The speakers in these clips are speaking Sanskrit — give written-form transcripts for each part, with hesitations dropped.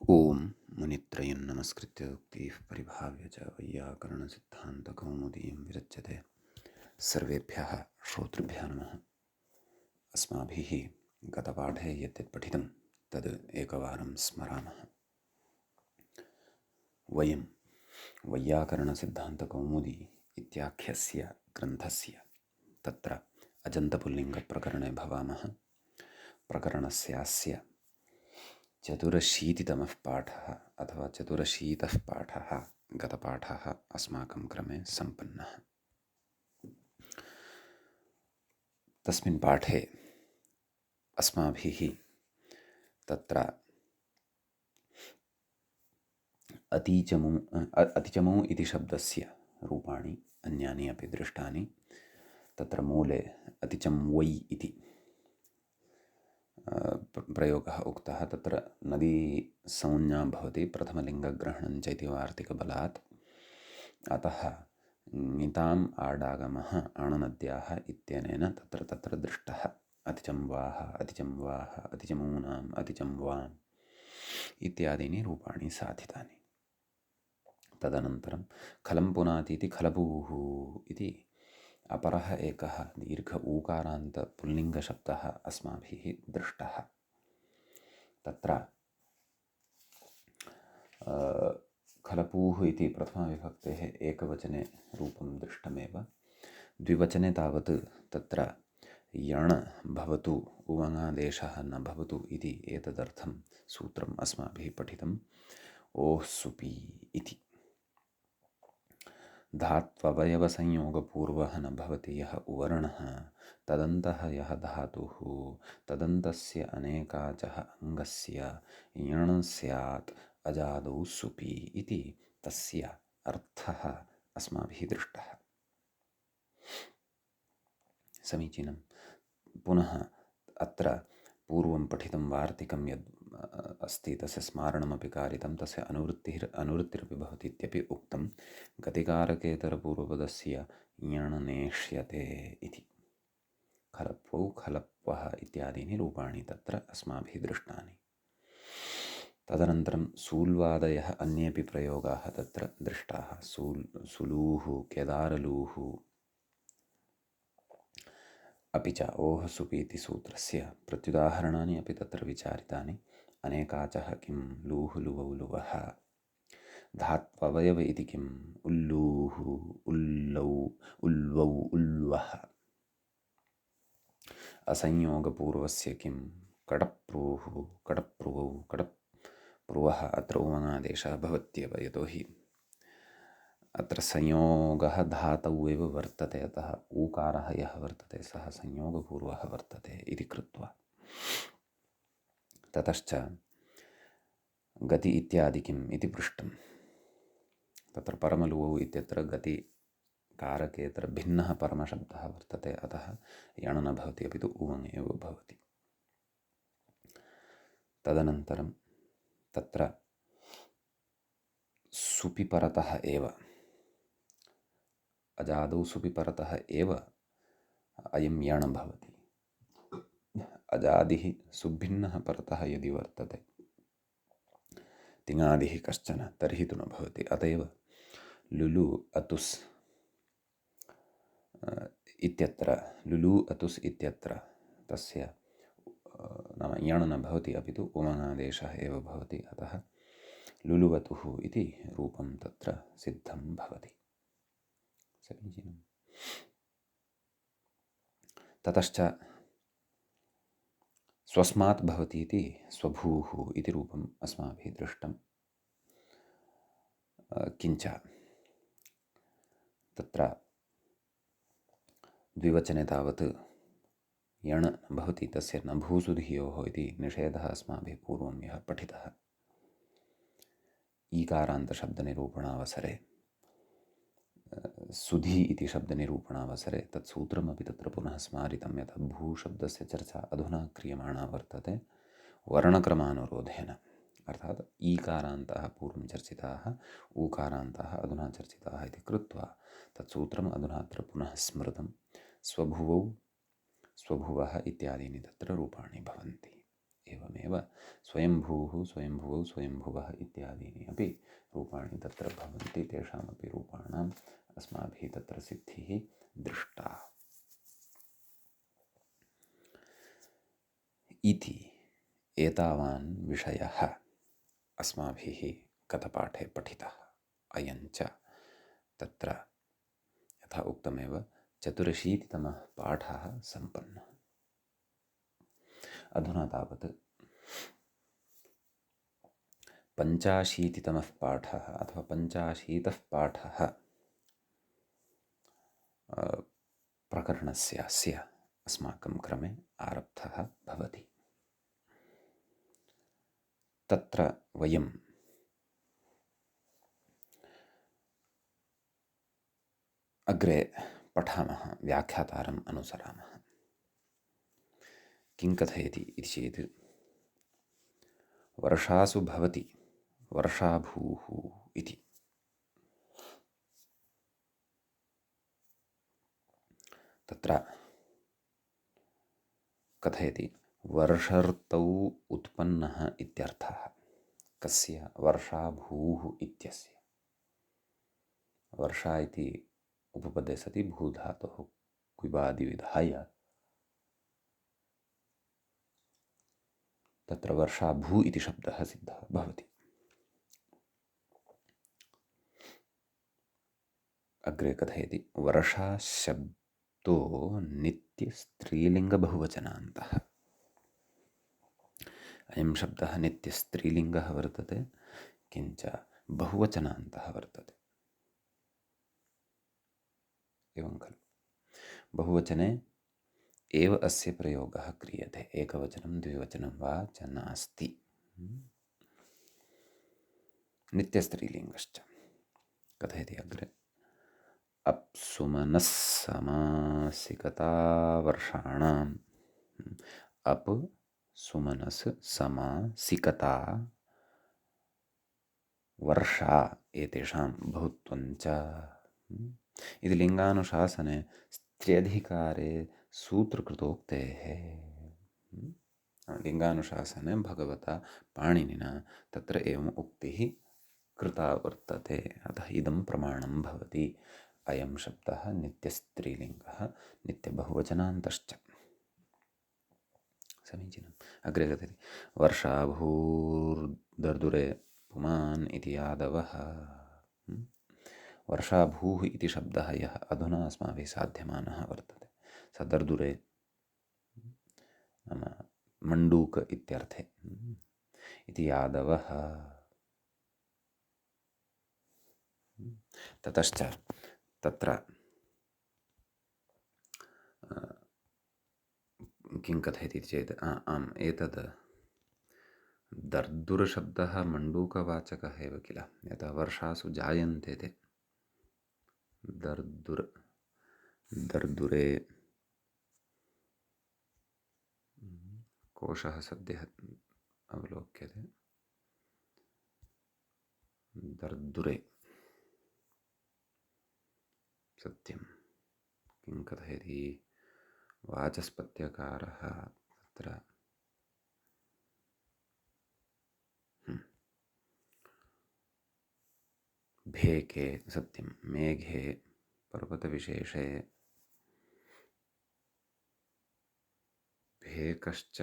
ओम मुनित्रयं नमस्कृत्य उक्तिः परिभाव्य च वैयाकरणसिद्धान्तकौमुदीं विरच्यते। सर्वेभ्यः श्रोतृभ्यः नमः। अस्माभिः गतपाठे यत् पठितं तद् एकवारं स्मरामः। वयं वैयाकरणसिद्धान्तकौमुदी इत्याख्यस्य ग्रन्थस्य तत्र अजन्तपुल्लिङ्गप्रकरणे भवामः। प्रकरणस्यास्य चतुरशीतितमः पाठः अथवा चतुरशीतः पाठः गतपाठः अस्माकं क्रमे सम्पन्नः। तस्मिन् पाठे अस्माभिः तत्र अतिचमु इति शब्दस्य रूपाणि अन्यानि अपि दृष्टानि। तत्र मूले अतिचं वै इति प्रयोगः उक्तः। तत्र नदी संज्ञा भवति प्रथमलिङ्गग्रहणं च इति वार्तिकबलात्। अतः ङिताम् आडागमः आणनद्याः इत्यनेन तत्र दृष्टः। अतिचं वाः, अतिचं वाः, अतिचमूनाम्, अतिचं वाम् इत्यादीनि रूपाणि साधितानि। तदनन्तरं खलं पुनातीति खलपूः इति अपरः एकः दीर्घ ऊकारान्त पुल्लिङ्गशब्दः अस्माभिः दृष्टः। तत्र खलपूः इति प्रथमाविभक्तेः एकवचने रूपं दृष्टमेव। द्विवचने तावत् तत्र यण् भवतु उवङादेशः न भवतु इति एतदर्थं सूत्रम् अस्माभिः पठितम्। ओः सुपी इति धात्ववयवसंयोगपूर्वः न भवति यः उवर्णः तदन्तः यः धातुः तदन्तस्य अनेकाचः अङ्गस्य यण् स्यात् अजादौ सुपी इति तस्य अर्थः अस्माभिः दृष्टः। समीचीनं। पुनः अत्र पूर्वं पठितं वार्तिकं यद् अस्ति तस्य स्मारणमपि कारितं, तस्य अनुवृत्तिरपि भवति इत्यपि उक्तं। गतिकारकेतरपूर्वपदस्य यण् नेष्यते इति खलप्वौ खलप्वः इत्यादीनि रूपाणि तत्र अस्माभिः दृष्टानि। तदनन्तरं सूल्वादयः अन्येपि प्रयोगाः तत्र दृष्टाः। सुलूः, केदारलूः अपि च ओः सुपि इति सूत्रस्य प्रत्युदाहरणानि अपि तत्र विचारितानि। अनेकाचः किं लूः लुवौ लुवः, धात्ववयव इति किम् उल्लूः उल्लौ उल्वौ उल्वः, असंयोगपूर्वस्य किं कडप्रूः कडप्रुवौ कडप्रुवः। अत्र उवङादेशः भवत्येव, यतोहि अत्र संयोगः धातौ एव वर्तते, अतः ऊकारः यः वर्तते सः संयोगपूर्वः वर्तते इति कृत्वा। ततश्च गति इत्यादि किम् इति पृष्टं। तत्र परमलुवौ इत्यत्र गतिकारकेतर भिन्नः परमशब्दः वर्तते, अतः यण् न भवति अपि तु उवङ् एव भवति। तदनन्तरं तत्र सुपिपरतः एव, अजादौ सुपिपरतः एव अयं यण् भवति। अजादिः सुभिन्नः परतः यदि वर्तते तिङादिः कश्चन तर्हि तु न भवति। अतएव लुलु अतुस् इत्यत्र लुलु अतुस् इत्यत्र तस्य नाम यण् न भवति अपि तु उवङादेशः एव भवति। अतः लुलुवतुः इति रूपं तत्र सिद्धं भवति। समीचीनम्। ततश्च स्वस्मात् भवति इति स्वभूः इति रूपम् अस्माभिः दृष्टं। किञ्च तत्र द्विवचने तावत् यण् भवति तस्य न भूसु धियोः इति निषेधः अस्माभिः पूर्वं यः पठितः। ईकारान्तशब्दनिरूपणावसरे सुधि इति शब्दनिरूपणावसरे तत्सूत्रमपि तत्र पुनः स्मारितं। यथा भूशब्दस्य चर्चा अधुना क्रियमाणा वर्तते वर्णक्रमानुरोधेन, अर्थात् ईकारान्तः पूर्वं चर्चिताः, ऊकारान्तः अधुना चर्चिताः इति कृत्वा तत्सूत्रम् अधुना अत्र पुनः स्मृतं। स्वभुवौ स्वभुवः इत्यादीनि तत्र रूपाणि भवन्ति। एवमेव स्वयंभूः स्वयंभुवौ स्वयंभुवः इत्यादीनि अपि रूपाणि तत्र भवन्ति। तेषामपि रूपाणाम् अस्माभिः तत्र सिद्धिः दृष्टा इति एतावान् विषयः अस्माभिः कथपाठे पठितः। अयञ्च तत्र यथा उक्तमेव 84तमः पाठः सम्पन्नः। अधुना तावत् 85तमः पाठः अथवा 85तः पाठः प्रकरणस्य अस्माकं क्रमे आरब्धः भवति। तत्र वयं अग्रे पठामः, व्याख्यातारम् अनुसरामः। किं कथयति इति चेत् वर्षासु भवति वर्षाभूः इति। तत्र कथयति वर्षर्तौ उत्पन्नः इत्यर्थः। कस्य? वर्षाभूः इत्यस्य। वर्षा इति उपपदे सति भूधातुः क्विबादिविधाय तत्र वर्षाभू इति शब्दः सिद्धः भवति। अग्रे कथयति वर्षा शब्दो नित्यस्त्रीलिङ्गबहुवचनान्तः। अयं शब्दः नित्यस्त्रीलिङ्गः वर्तते, किञ्च बहुवचनान्तः वर्तते। एवं खलु बहुवचने एव अस्य प्रयोगः क्रियते, एकवचनं द्विवचनं वा च नास्ति। नित्यस्त्रीलिङ्गश्च कथयति अग्रे अप्सुमनः समासिकता वर्षाणाम्। अप् सुमनस् समासिकता वर्षा एतेषां बहुत्वञ्च इति लिङ्गानुशासने स्त्र्यधिकारे सूत्रकृतोक्तेः। लिङ्गानुशासने भगवता पाणिनिना तत्र एवम् उक्तिः कृता वर्तते। अतः इदं प्रमाणं भवति। अयं शब्दः नित्यस्त्रीलिङ्गः, नित्यबहुवचनान्तश्च। समीचीनम्। अग्रे कथयति वर्षाभूर्दर्दुरे पुमान् इति यादवः। वर्षाभूः इति शब्दः यः अधुना अस्माभिः साध्यमानः वर्तते, स दर्दुरे नाम मण्डूक इत्यर्थे इति यादवः। ततश्च तत्र किं कथयति चेत् आम्, एतद् दर्दुरशब्दः मण्डूकवाचकः एव किल। यतः वर्षासु जायन्ते ते दर्दुरे कोशः सद्यः अवलोक्यते। दर्दुरे सत्यं किं कथयति वाचस्पत्यकारः तत्र भेके सत्यं मेघे पर्वतविशेषे भेकश्च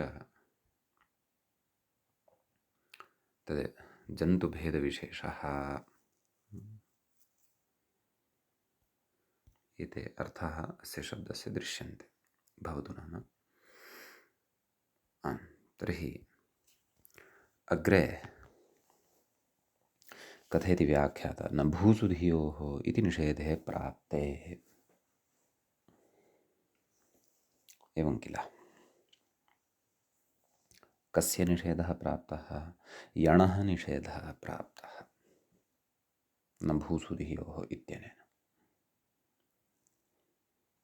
तद् जन्तुभेदविशेषः। एते अर्थाः अस्य शब्दस्य दृश्यन्ते। भवतु नाम। आम्, तर्हि अग्रे कथयति व्याख्याता न भूसु धियोः इति निषेधे प्राप्ते। एवं किल। कस्य निषेधः प्राप्तः? यणः निषेधः प्राप्तः न भूसु धियोः इत्यनेन।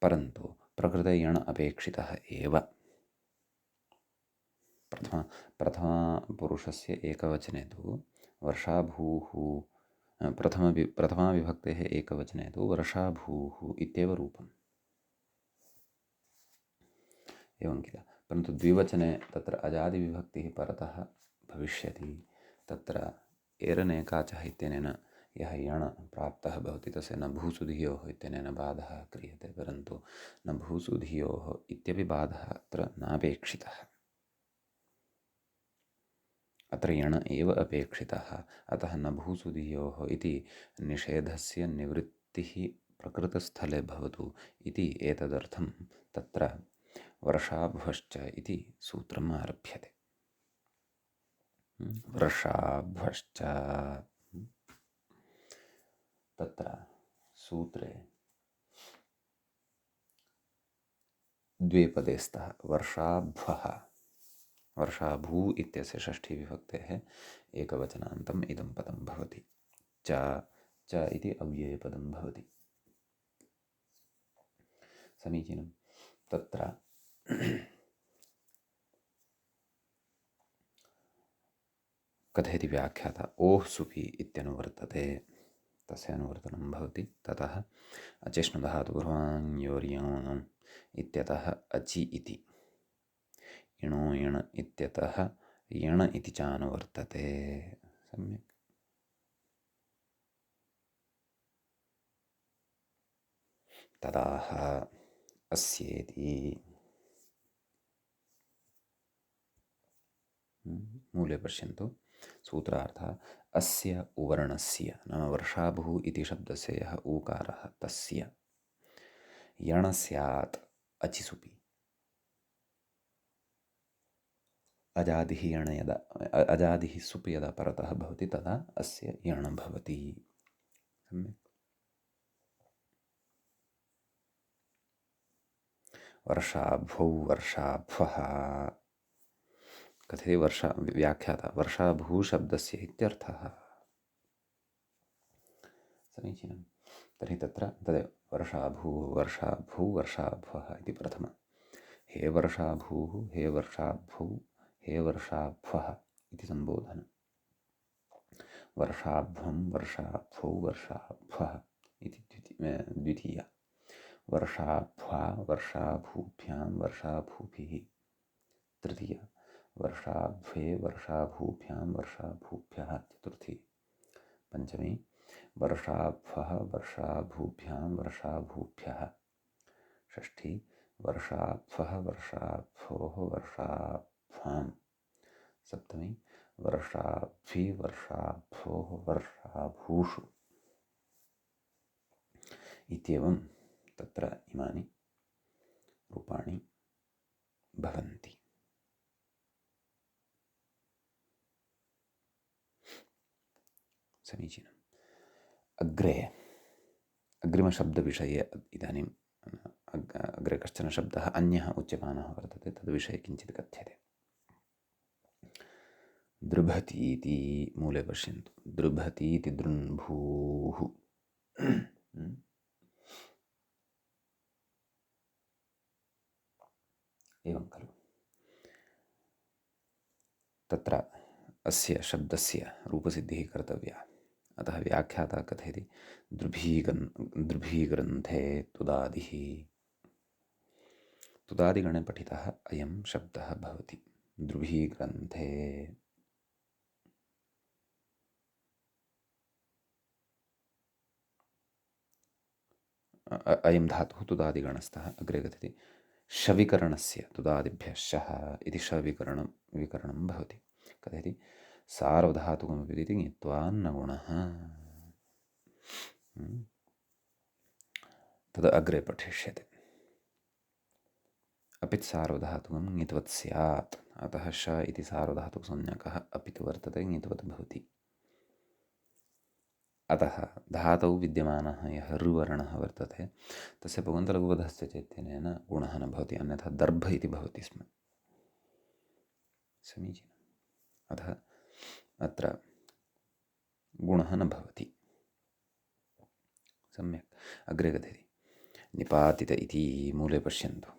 परन्तु प्रकृते यण अपेक्षितः एव। प्रथमापुरुषस्य एकवचने तु वर्षाभूः, प्रथमाविभक्तेः एकवचने तु वर्षाभूः इत्येव रूपम्। एवं किल। परन्तु द्विवचने तत्र अजादिविभक्तिः परतः भविष्यति। तत्र एरनेकाचः इत्यनेन यः यण् प्राप्तः भवति तस्य न भूसुधियोः इत्यनेन बाधः क्रियते, परन्तु न भूसुधियोः इत्यपि बाधः अत्र नापेक्षितः। अत्र यण् एव अपेक्षितः। अतः न भूसुधियोः इति निषेधस्य निवृत्तिः प्रकृतस्थले भवतु इति एतदर्थं तत्र वर्षाभ्वश्च इति सूत्रम् आरभ्यते। वर्षाभ्वश्च तत्र सूत्रे द्वे पदे स्तः। वर्षाभ्वः, वर्षाभू इत्यस्य षष्ठीविभक्तेः एकवचनान्तम् इदं पदं भवति। च इति अव्ययपदं भवति। समीचीनं। तत्र कथयति व्याख्याता ओः सुपि इत्यनुवर्तते, तस्य अनुवर्तनं भवति। ततः अचिष्णुधातुपूर्वाङ्योर्योन् इत्यतः अचि इति, इणो इण् इत्यतः यण् इति च अनुवर्तते। सम्यक्। तदाह अस्येति मूले पश्यन्तु। सूत्रार्थः अस्य उवर्णस्य नाम वर्षाभुः इति शब्दस्य यः ऊकारः तस्य यण् स्यात् अचिसुपि। अजादिः यण् यदा अजादिः सुपि यदा परतः भवति तदा अस्य यण् भवति। सम्यक्। वर्षाभौ वर्षाभ्वः कथयति वर्षा व्याख्याता वर्षाभू शब्दस्य इत्यर्थः। समीचीनं। तर्हि तत्र तदेव वर्षाभूः वर्षाभू वर्षाभ्वः इति प्रथमं। हे वर्षाभूः हे वर्षाभ्वौ हे वर्षाभ्वः इति सम्बोधनं। वर्षाभ्वं वर्षाभ्वौ वर्षाभ्वः इति द्वितीया। वर्षाभ्वा वर्षाभूभ्यां वर्षाभूभिः तृतीया। वर्षाभ्वे वर्षाभूभ्यां वर्षाभूभ्यः चतुर्थी। पंचमी वर्षाभ्वः वर्षाभूभ्यां वर्षाभूभ्यः षष्ठी। वर्षाभ्वः वर्षाभ्वोः वर्षाभ्वां सप्तमी। वर्षाभ्वी वर्षाभ्वोः वर्षाभूषु इत्येवं तत्र इमानि रूपाणि भवन्ति। समीचीनम्। अग्रे अग्रिमशब्दविषये इदानीम् अग्रे कश्चन शब्दः अन्यः उच्यमानः वर्तते, तद्विषये किञ्चित् कथ्यते। दृभतीति मूले पश्यन्तु। दृभतीति दृन्भूः एवं खलु। तत्र अस्य शब्दस्य रूपसिद्धिः कर्तव्या। अतः व्याख्याता कथयति दृभीग्रन्थे तुदादिः। तुदादिगणे पठितः अयं शब्दः भवति। दृभीग्रन्थे अयं धातुः तुदादिगणस्थः। अग्रे कथयति शविकरणस्य तुदादिभ्यः शः इति विकरणं भवति। कथयति सार्वधातुकमपि इति ङित्वान्नगुणः। तद् अग्रे पठिष्यते। अपित् सार्वधातुकं ङित्वत् स्यात्। अतः श इति सार्वधातुकसंज्ञकः अपित् वर्तते, ङित्वत् भवति। अतः धातौ विद्यमानः यः ऋवर्णः वर्तते तस्य पुगन्तलघुपदस्य चैतन्येन गुणः न भवति, अन्यथा दर्भ इति भवति स्म। समीचीनम्। अतः अत्र गुणः न भवति। सम्यक्। अग्रे कथयति निपातित इति मूले पश्यन्तु।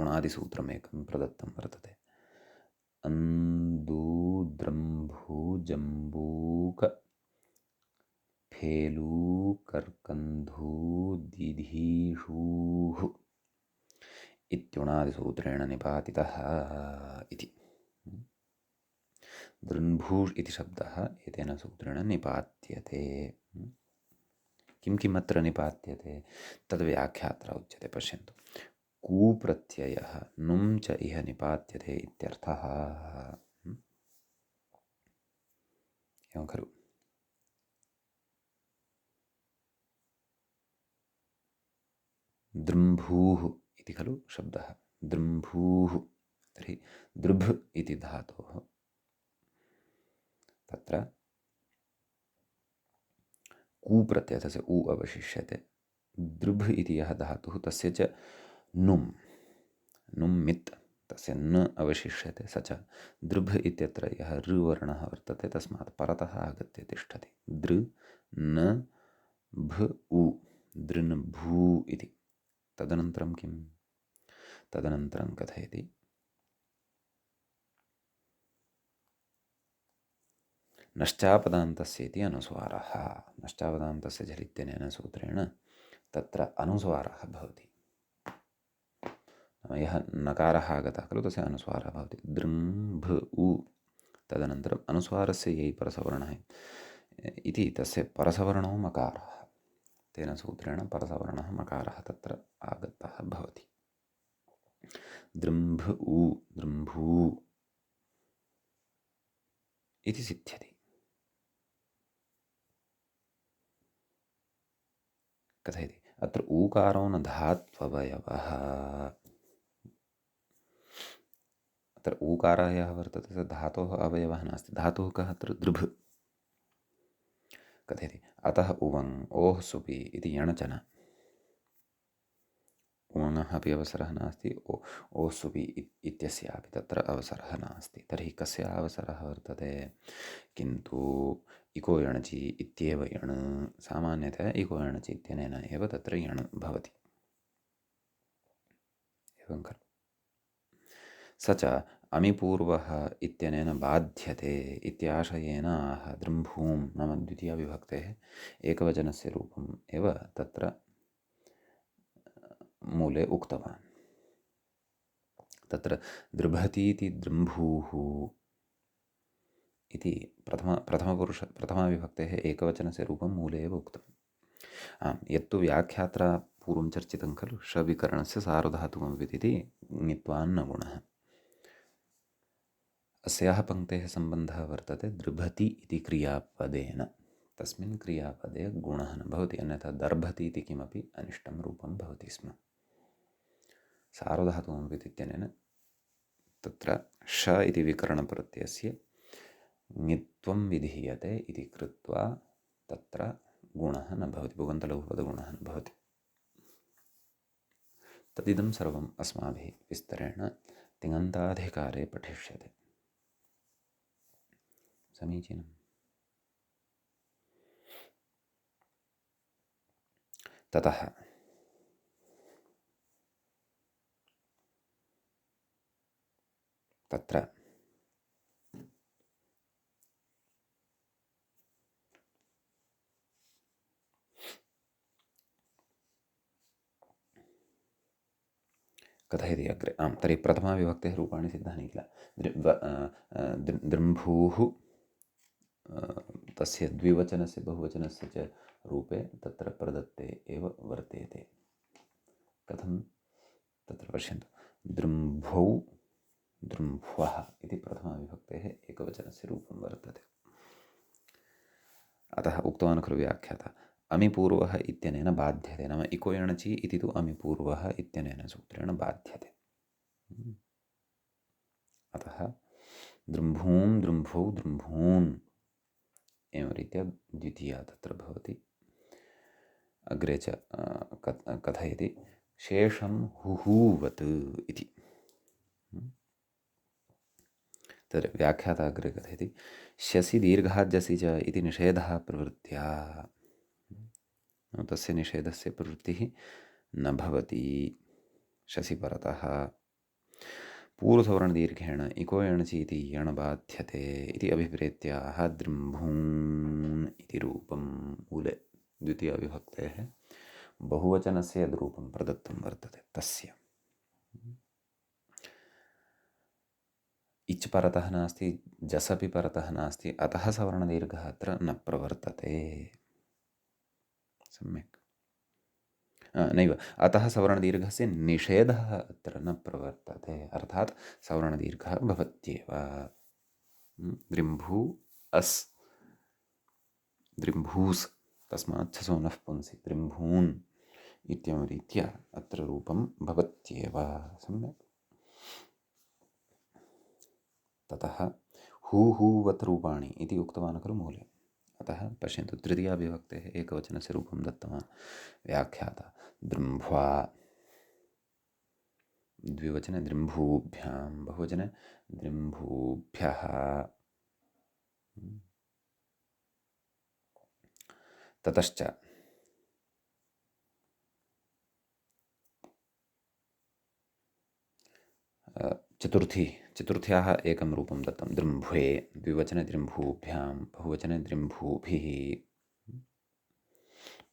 उणादिसूत्रमेकं प्रदत्तं वर्तते। अन्दूद्रम्भूजम्बूक फेलू कर्कन्धू दिधीषूः इत्युणादिसूत्रेण निपातितः इति। दृन्भूष् इति शब्दः एतेन सूत्रेण निपात्यते। किं किम् अत्र निपात्यते तद्व्याख्यात्र उच्यते। पश्यन्तु, कूप्रत्ययः नुं च इह निपात्यते इत्यर्थः। एवं खलु। दृम्भूः इति खलु शब्दः, दृम्भूः। तर्हि दृभ् इति धातोः तत्र कूप्रत्ययः, तस्य उ अवशिष्यते। दृभ् इति यः धातुः तस्य च नुम् मित् तस्य न अवशिष्यते, स च दृभ् इत्यत्र यः ऋवर्णः वर्तते तस्मात् परतः आगत्य तिष्ठति। दृ न भ उ दृन्भू इति। तदनन्तरं किं? तदनन्तरं कथयति, नश्चापदान्तस्य इति अनुस्वारः। नश्चापदान्तस्य झलित्यनेन सूत्रेण तत्र अनुस्वारः भवति। यः नकारः आगतः खलु तस्य अनुस्वारः भवति। दृङ् भ उ तदनन्तरम् अनुस्वारस्य यै परसवर्णः इति तस्य परसवर्णो मकारः। तेन सूत्रेण परसवर्णः मकारः तत्र आगतः भवति। दृम्भ उ दृम्भू इति सिद्ध्यति। कथयति, अत्र ऊकारो न धात्ववयवः। अत्र ऊकारः यः वर्तते स धातोः अवयवः नास्ति। धातुः कः अत्र? दृभ्। कथयति, अतः उवङ् ओः सुपि इति यणचन। उवङः अपि अवसरः नास्ति, ओः सुपि इत्यस्यापि तत्र अवसरः नास्ति। तर्हि कस्य अवसरः वर्तते? किन्तु इको यणचि इत्येव यण्, सामान्यतया इको यणचि इत्यनेन एव तत्र यण् भवति। एवं खलु। स च अमिपूर्वः इत्यनेन बाध्यते इत्याशयेन आह दृम्भूं नाम द्वितीयाविभक्तेः एकवचनस्य रूपम् एव तत्र मूले उक्तवान्। तत्र दृभतीति दृम्भूः इति प्रथमाविभक्तेः एकवचनस्य रूपं मूले एव उक्तम्। यत्तु व्याख्यात्रा पूर्वं चर्चितं खलु, शविकरणस्य सार्वधातुकमिति ङित्वान्न गुणः। अस्याः पङ्क्तेः सम्बन्धः वर्तते दृभति इति क्रियापदेन। तस्मिन् क्रियापदे गुणः न भवति, अन्यथा दर्भति इति किमपि अनिष्टं रूपं भवति स्म। सार्वधातुकमिति इत्यनेन तत्र श इति विकरणप्रत्ययस्य ङित्वं विधीयते इति कृत्वा तत्र गुणः न भवति, पुगन्तलघुपदगुणः न भवति। तदिदं सर्वम् अस्माभिः विस्तरेण तिङन्ताधिकारे पठिष्यते। समीचीनम्। ततः तत्र कथयति अग्रे। तर्हि प्रथमाविभक्तेः रूपाणि सिद्धानि किल। दृम्भूः तस्य द्विवचनस्य बहुवचनस्य च रूपे तत्र प्रदत्ते एव वर्तेते। कथं तत्र पश्यन्तु, दृम्भौ दृम्भ्वः इति प्रथमाविभक्तेः एकवचनस्य रूपं वर्तते। अतः उक्तवान् खलु व्याख्याता, अमिपूर्वः इत्यनेन बाध्यते, नाम इको यणचि इति तु अमिपूर्वः इत्यनेन सूत्रेण बाध्यते। अतः दृम्भूं दृम्भौ दृम्भून् एवं रीत्या द्वितीया तत्र भवति। अग्रे च कथयति शेषं हुहूवत् इति। तद् व्याख्याता अग्रे कथयति शसि दीर्घाद्यसि च इति निषेधः प्रवृत्त्या। तस्य निषेधस्य प्रवृत्तिः न भवति शसि परतः। पूर्वसवर्णदीर्घेण इको यणचि इति यण् बाध्यते इति अभिप्रेत्याः दृम्भून् इति रूपं मूले द्वितीयाविभक्तेः बहुवचनस्य यद्रूपं प्रदत्तं वर्तते तस्य। इच् परतः नास्ति, जसपि परतः नास्ति, अतः सवर्णदीर्घः अत्र न प्रवर्तते। सम्यक्। नैव, अतः सवर्णदीर्घस्य निषेधः अत्र न प्रवर्तते, अर्थात् सवर्णदीर्घः भवत्येव। दृम्भू अस्, दृम्भूस्, तस्मात् छसो नः पुंसि दृम्भून् इत्येवं रीत्या अत्र रूपं भवत्येव। सम्यक्। ततः हूहूवत् रूपाणि इति उक्तवान् खलु मूले। अतः पश्यन्तु, तृतीयाविभक्तेः एकवचनस्य रूपं दत्तवान् व्याख्याता। दृम्भ्वा, द्विवचने दृम्भूभ्यां, बहुवचने दृम्भूभ्यः। ततश्च चतुर्थ्याः एकं रूपं दत्तं दृम्भ्वे, द्विवचने दृम्भूभ्यां, बहुवचने दृम्भूभिः।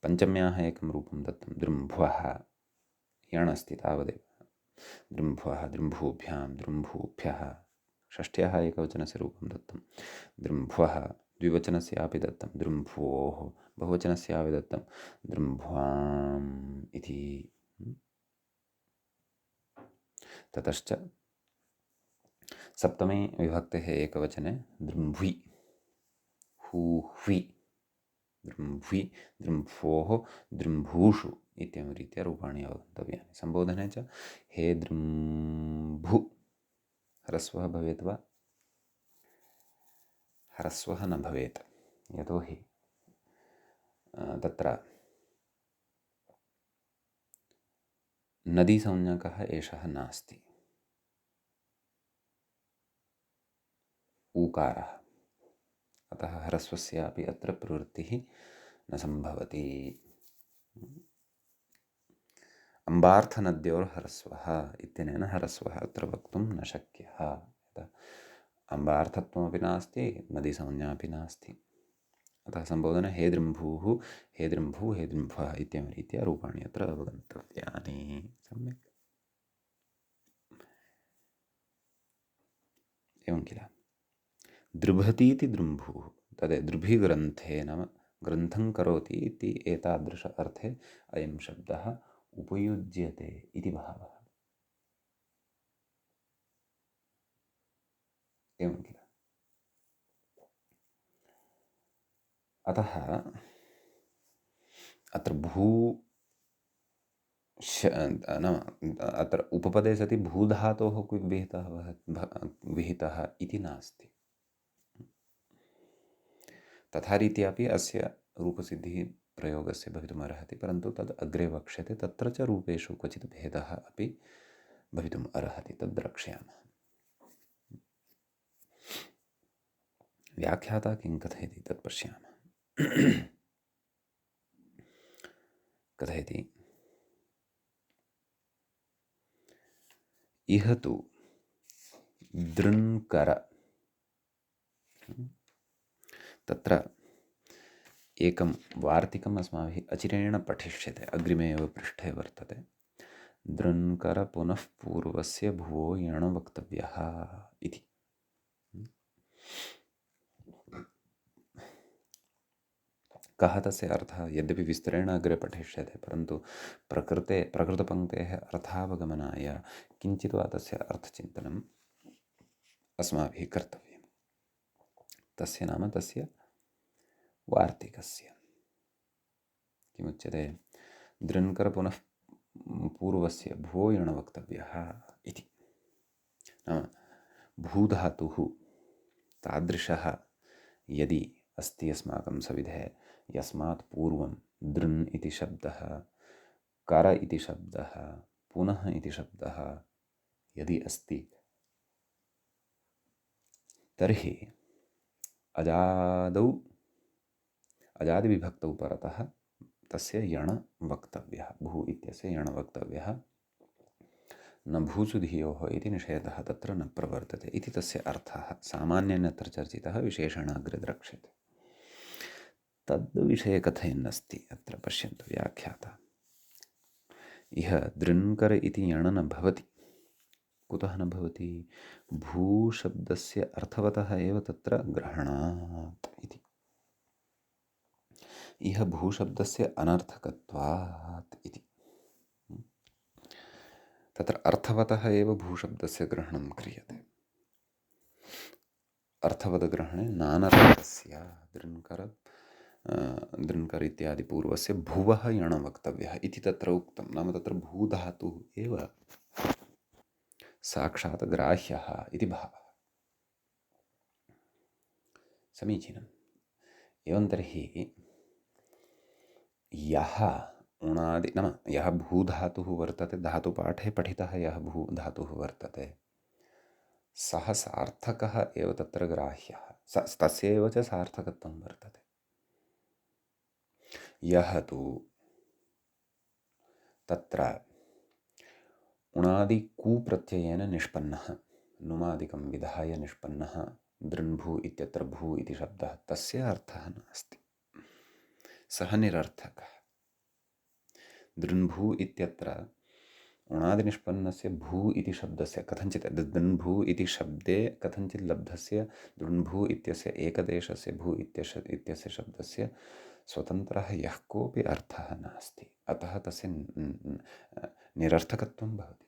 पञ्चम्याः एकं रूपं दत्तं दृम्भ्वः, यण् अस्ति तावदेव, दृम्भ्वः, दृम्भूभ्यां, दृम्भूभ्यः। षष्ठ्याः एकवचनस्य रूपं दत्तं दृम्भ्वः, द्विवचनस्यापि दत्तं दृम्भ्वोः, बहुवचनस्यापि दत्तं दृम्भ्वाम् इति। ततश्च सप्तमे विभक्तेः एकवचने दृम्भ्वी, हूह्वी, दृम्भ्वी, दृम्भ्वोः, दृम्भूषु इत्येवं रीत्या रूपाणि अवगन्तव्यानि। सम्बोधने च हे दृम्भु, ह्रस्वः भवेत् वा? ह्रस्वः न भवेत्, यतोहि तत्र नदीसंज्ञकः एषः नास्ति, ऊकारः, अतः ह्रस्वस्यापि अत्र प्रवृत्तिः न सम्भवति। अम्बार्थनद्योर्ह्रस्वः इत्यनेन ह्रस्वः अत्र वक्तुं न शक्यः। अम्बार्थत्वमपि नास्ति, नदीसंज्ञा अपि नास्ति। अतः सम्बोधने हे दृम्भूः, हे दृम्भू, हे दृम्भः इत्येवं रीत्या रूपाणि अत्र अवगन्तव्यानि। सम्यक्। एवं किल। दृभतीति दृम्भुः, तद् दृभिग्रन्थे, नाम ग्रन्थं करोति इति एतादृश अर्थे अयं शब्दः उपयुज्यते इति भावः। एवं किल। अतः अत्र भू नाम अत्र उपपदे सति भूधातोः क्वि विहितः इति नास्ति। तथा रीत्यापि अस्य रूपसिद्धिः प्रयोगस्य भवितुमर्हति, परन्तु तद् अग्रे वक्ष्यते। तत्र च रूपेषु क्वचित् भेदः अपि भवितुम् अर्हति, तद् द्रक्ष्यामः। व्याख्याता किं कथयति तत् पश्यामः। कथयति, इह तु दृन्कर, तत्र एकं वार्तिकम् अस्माभिः अचिरेण पठिष्यते, अग्रिमे एव पृष्ठे वर्तते। दृन्कर पुनः पूर्वस्य भुवो यण वक्तव्यः इति। कः तस्य अर्थः? यद्यपि विस्तरेण अग्रे पठिष्यते, परन्तु प्रकृतपङ्क्तेः अर्थावगमनाय किञ्चित् वा तस्य अर्थचिन्तनम् अस्माभिः कर्तव्यं। तस्य नाम तस्य वार्तिकस्य किमुच्यते? दृन्कर पुनः पूर्वस्य भुवो यण वक्तव्यः इति। नाम भूधातुः तादृशः यदि अस्ति अस्माकं सविधे, यस्मात् पूर्वं दृन् इति शब्दः, कर इति शब्दः, पुनः इति शब्दः यदि अस्ति, तर्हि अजादिविभक्तौ परतः तस्य यण वक्तव्यः, भू इत्यस्य यण वक्तव्यः। न भूसु धियोः इति निषेधः तत्र न प्रवर्तते इति तस्य अर्थः। सामान्येन अत्र चर्चितः, विशेषेण अग्रे द्रक्ष्यते। तद्विषये कथयन्नस्ति अत्र पश्यन्तु व्याख्याता। इह दृन्कर इति यण न भवति, कुतः न भवति? भूशब्दस्य अर्थवतः एव तत्र ग्रहणात् इति। इह भूशब्दस्य अनर्थकत्वात् इति। तत्र अर्थवतः एव भूशब्दस्य ग्रहणं क्रियते। अर्थवदग्रहणे नानर्थकस्य दृङ्कर इत्यादि पूर्वस्य भुवः यण वक्तव्यः इति तत्र उक्तं। नाम तत्र भूधातुः एव साक्षात् ग्राह्यः इति भावः। समीचीनम्। एवं तर्हि यः उणादि नाम यः भूधातुः वर्तते, धातुपाठे पठितः यः भूधातुः वर्तते, सः सार्थकः एव तत्र ग्राह्यः। तस्य एव च सार्थकत्वं वर्तते। यः तु तत्र उणादि कुप्रत्ययेन निष्पन्नः, नुमादिकं विधाय निष्पन्नः दृन्भू इत्यत्र भू इति शब्दः, तस्य अर्थः नास्ति, सः निरर्थकः। दृन्भू इत्यत्र उणादिनिष्पन्नस्य भू इति शब्दस्य कथञ्चित् दृन्भू इति शब्दे कथञ्चित् लब्धस्य दृन्भू इत्यस्य एकदेशस्य भू इत्यस्य शब्दस्य स्वतन्त्रः यः कोऽपि अर्थः नास्ति, अतः तस्य निरर्थकत्वं भवति।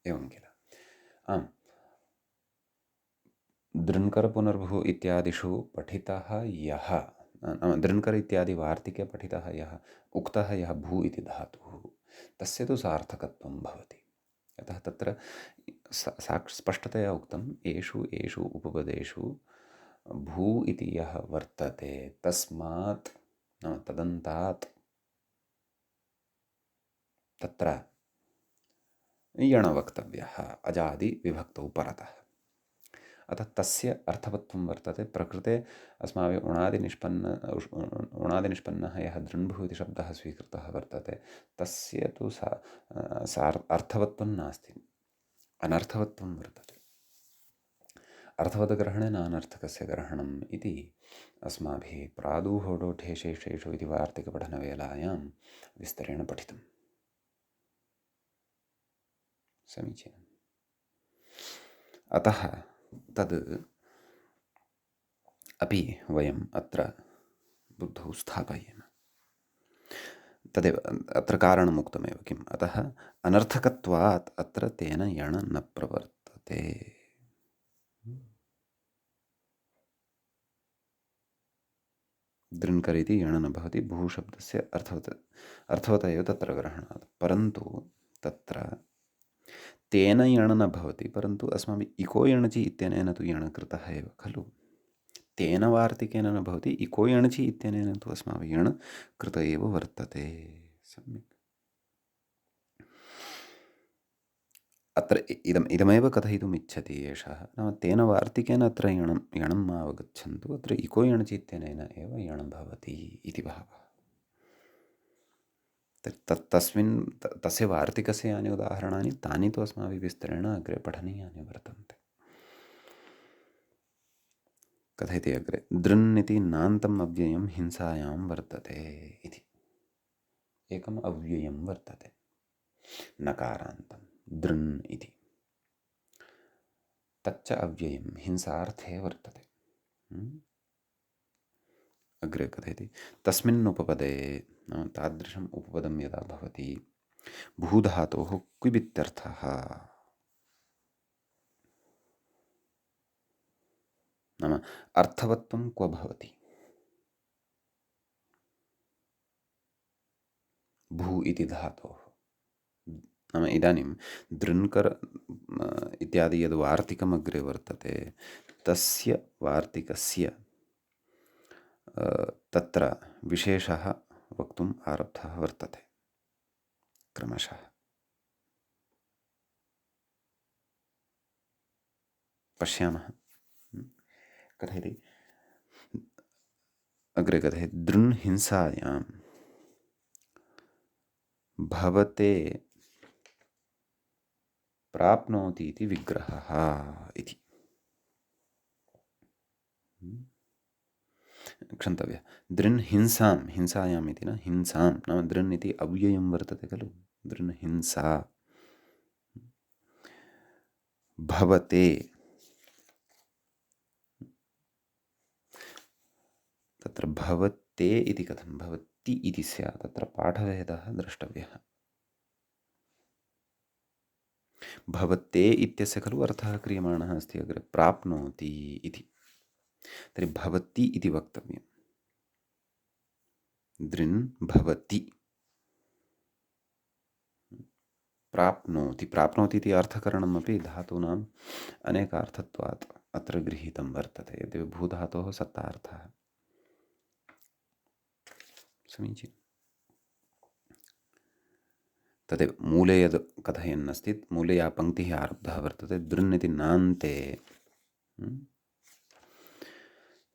एवं किल? आम्, दृन्कर पुनर्भू इत्यादिषु पठितः यः दृन्कर इत्यादि वार्तिके पठितः यः उक्तः यः भू इति धातुः, तस्य तु सार्थकत्वं भवति। अतः तत्र स्पष्टतया उक्तम्, एषु उपपदेषु भू इति यः वर्तते तस्मात् नाम तदन्तात् तत्र यण वक्तव्यः अजादि विभक्तौ परतः। अतः तस्य अर्थवत्वं वर्तते। प्रकृते अस्माभिः उणादिनिष्पन्नः यः दृन्भु इति शब्दः स्वीकृतः वर्तते, तस्य तु अर्थवत्वं नास्ति, अनर्थवत्वं वर्तते। अर्थवदग्रहणे नानर्थकस्य ग्रहणम् इति अस्माभिः प्रादुः इति वार्तिकपठनवेलायां विस्तरेण पठितम्। समीचीनम्। अतः तद् अपि वयम् अत्र बुद्धौ स्थापयेम। तदेव अत्र कारणमुक्तमेव किम्, अतः अनर्थकत्वात् अत्र तेन यण न प्रवर्तते। दृन्कर इति यण न भवति, भूशब्दस्य अर्थवत एव तत्र ग्रहणात्। परन्तु तत्र तेन यण न भवति, परन्तु अस्माभिः इको यणचि इत्यनेन तु यण कृतः एव खलु। तेन वार्तिकेन न भवति, इको यणचि इत्यनेन तु अस्माभिः यण कृत एव वर्तते। सम्यक्। अत्र इदमेव कथयितुम् इच्छति एषः, नाम तेन वार्तिकेन अत्र यणम् अवगच्छन्तु, अत्र इको यणचि इत्यनेन एव यण भवति इति भावः। तस्य वार्तिकस्य यानि उदाहरणानि तानि तु अस्माभिः विस्तरेण अग्रे पठनीयानि वर्तन्ते। कथयति अग्रे, दृन् इति नान्तम् अव्ययं हिंसायां वर्तते इति। एकम् अव्ययं वर्तते नकारान्तं दृन् इति, तच्च अव्ययं हिंसार्थे वर्तते। अग्रे कथयति, तस्मिन् उपपदे तादृशम् उपपदं यदा भवति भूधातोः क्विबित्यर्थः, नाम अर्थवत्वं क्व भवति? भू इति धातोः, नाम इदानीं दृन्कर इत्यादि यद् वार्तिकम् अग्रे वर्तते, तस्य वार्तिकस्य तत्र विशेषः वक्तुम् आरब्धः वर्तते क्रमशः। पश्यामः। कथयति अग्रे, कथयति दृन् हिंसायां भवते प्राप्नोति इति विग्रहः इति। क्षन्तव्यः, दृन् हिंसायाम् इति न हिंसां, नाम दृन् इति अव्ययं वर्तते खलु, दृन् हिंसा भवते तत्र भवते इति कथं भवति इति स्यात् तत्र पाठभेदः द्रष्टव्यः भवते इत्यस्य खलु अर्थः क्रियमाणः अस्ति अग्रे प्राप्नोति इति तर्हि भवति इति वक्तव्यं दृन् भवति प्राप्नोति प्राप्नोति इति अर्थकरणमपि धातूनाम् अनेकार्थत्वात् अत्र गृहीतं वर्तते यद्यपि भूधातोः सत्तार्थः समीचीनं तदेव मूले यद् कथयन्नस्ति मूले या पङ्क्तिः आरब्धः वर्तते दृन् इति नान्ते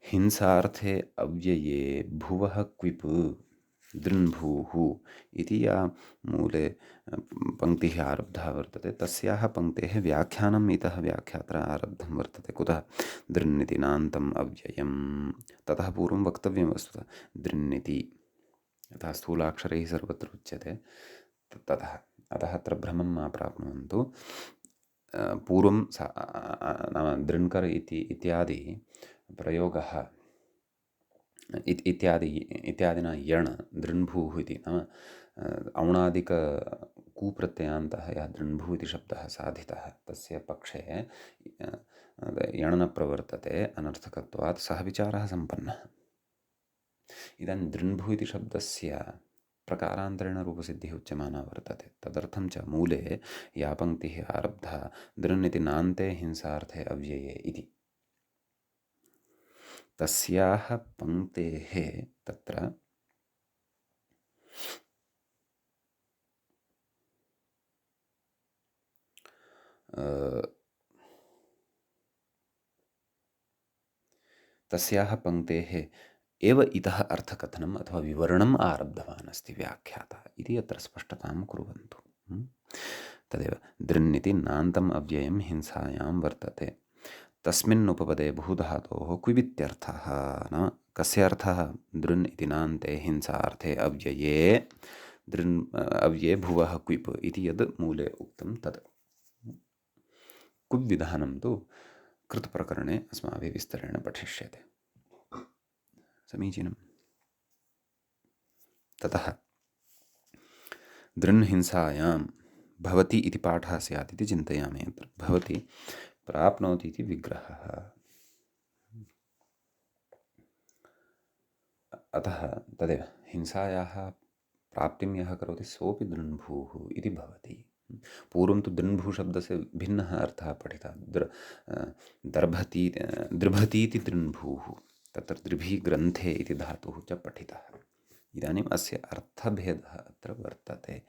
हिंसार्थे अव्यये भुवः क्विप् दृन्भूः इति या मूले पङ्क्तिः आरब्धा वर्तते तस्याः पङ्क्तेः व्याख्यानम् इतः व्याख्यात्रा आरब्धं वर्तते कुतः दृन्निति नान्तम् अव्ययं ततः पूर्वं वक्तव्यं वस्तुतः दृन्निति यथा स्थूलाक्षरैः सर्वत्र उच्यते ततः अतः अत्र भ्रमं मा प्राप्नुवन्तु पूर्वं नाम दृन्कर इत्यादि प्रयोगः इत्यादिना यण् दृन्भूः इति नाम औणादिक कूप्रत्ययान्तः यः दृन्भू इति शब्दः साधितः तस्य पक्षे यण् न प्रवर्तते अनर्थकत्वात् सः विचारः सम्पन्नः इदानीं दृन्भू इति शब्दस्य प्रकारान्तरेण रूपसिद्धिः उच्यमाना वर्तते तदर्थं च मूले या पङ्क्तिः आरब्धा दृन् इति नान्ते हिंसार्थे अव्यये इति तस्याः पङ्क्तेः तत्र तस्याः पङ्क्तेः एव इतः अर्थकथनम् अथवा विवरणम् आरब्धवान् अस्ति व्याख्याता इति अत्र स्पष्टतां कुर्वन्तु तदेव दृन् इति नान्तम् अव्ययं हिंसायां वर्तते तस्मिन् उपपदे भूधातोः क्विबित्यर्थः नाम कस्य अर्थः दृन् इति नान्ते हिंसार्थे अव्यये दृन् अव्यये भुवः क्विप् इति यद् मूले उक्तं तत् क्विब् विधानं तु कृतप्रकरणे अस्माभिः विस्तरेण पठिष्यते समीचीनं ततः दृन् हिंसायां भवति इति पाठः स्यात् इति चिन्तयामि अत्र भवति प्राप्नोति इति विग्रहः अतः तदेव हिंसायाः प्राप्तिं यः करोति सोऽपि दृन्भूः इति भवति पूर्वं तु दृन्भूशब्दस्य भिन्नः अर्थः पठितः दर्भति दृभतीति दृन्भूः तत्र दृभि ग्रन्थे इति धातुः च पठितः इदानीम् अस्य अर्थभेदः अत्र वर्तते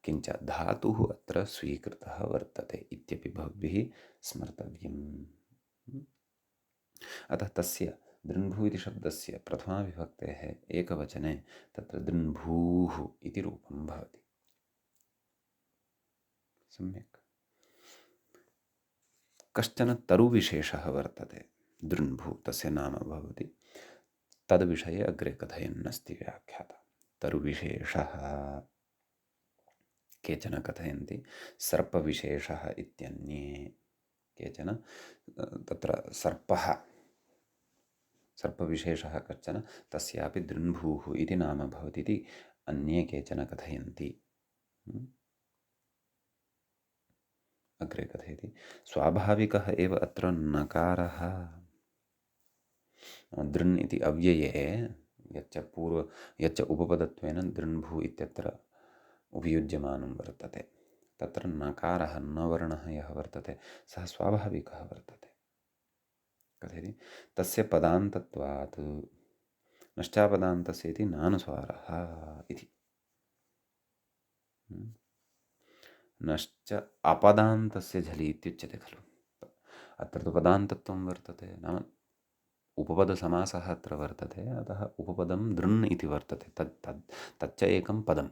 किञ्च धातुः अत्र स्वीकृतः वर्तते इत्यपि भवद्भिः स्मर्तव्यम् अतः तस्य दृन्भू इति शब्दस्य प्रथमाविभक्तेः एकवचने तत्र दृन्भूः इति रूपं भवति सम्यक् कश्चन तरुविशेषः वर्तते दृन्भू तस्य नाम भवति तद्विषये अग्रे कथयन्नस्ति व्याख्याता तरुविशेषः केचन कथयन्ति सर्पविशेषः इत्यन्ये केचन तत्र सर्पविशेषः कश्चन तस्यापि दृन्भूः इति नाम भवति इति अन्ये केचन कथयन्ति अग्रे कथयति स्वाभाविकः एव अत्र नकारः दृन् इति अव्यये यच्च उपपदत्वेन दृन्भू इत्यत्र उपयुज्यमानं वर्तते तत्र नकारः नवर्णः यः वर्तते सः स्वाभाविकः वर्तते कथयति तस्य पदान्तत्वात् नश्चापदान्तस्य इति नानुस्वारः इति नश्च अपदान्तस्य झलि इत्युच्यते खलु अत्र तु पदान्तत्वं वर्तते नाम उपपदसमासः अत्र वर्तते अतः उपपदं दृन् इति वर्तते तच्च एकं पदम्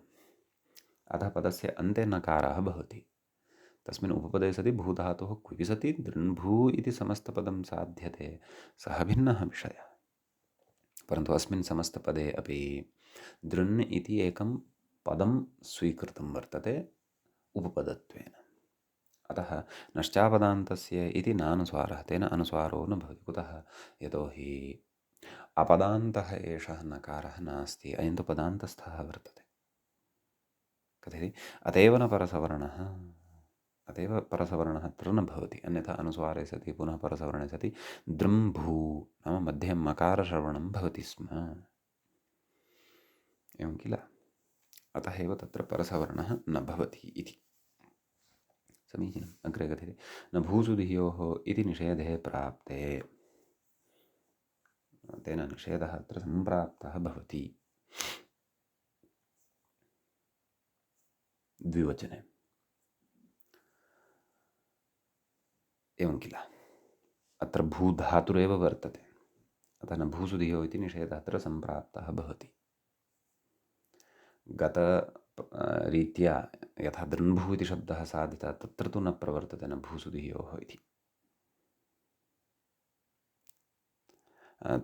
अतः पदस्य अन्ते नकारः भवति तस्मिन् उपपदे सति भूधातुः क्विपि सति दृन्भू इति समस्तपदं साध्यते सः भिन्नः विषयः परन्तु अस्मिन् समस्तपदे अपि दृन् इति एकं पदं स्वीकृतं वर्तते उपपदत्वेन। अतः नश्चापदान्तस्य इति नानुस्वारः, तेन अनुस्वारो न भवति। कुतः? यतोहि अपदान्तः एषः नकारः नास्ति, अयं तु पदान्तस्थः वर्तते। कथयति? अतएव न परसवर्णः, अतएव परसवर्णः अत्र न भवति। अन्यथा अनुस्वारे सति पुनः परसवर्णे सति दृम्भू नाम मध्ये मकारश्रवणं भवति स्म, एवं किल? अतः एव तत्र परसवर्णः न भवति इति। समीचीनम्। अग्रे कथ्यते न भूसुधियोः इति निषेधे प्राप्ते, तेन निषेधः अत्र सम्प्राप्तः भवति। द्विवचने एवं किल? अत्र भूधातुरेव वर्तते, अतः न भूसुधियो इति निषेधः अत्र सम्प्राप्तः भवति। गत रीत्या यथा दृन्भू इति शब्दः साधितः तत्र तु न प्रवर्तते न भूसुधियोः इति।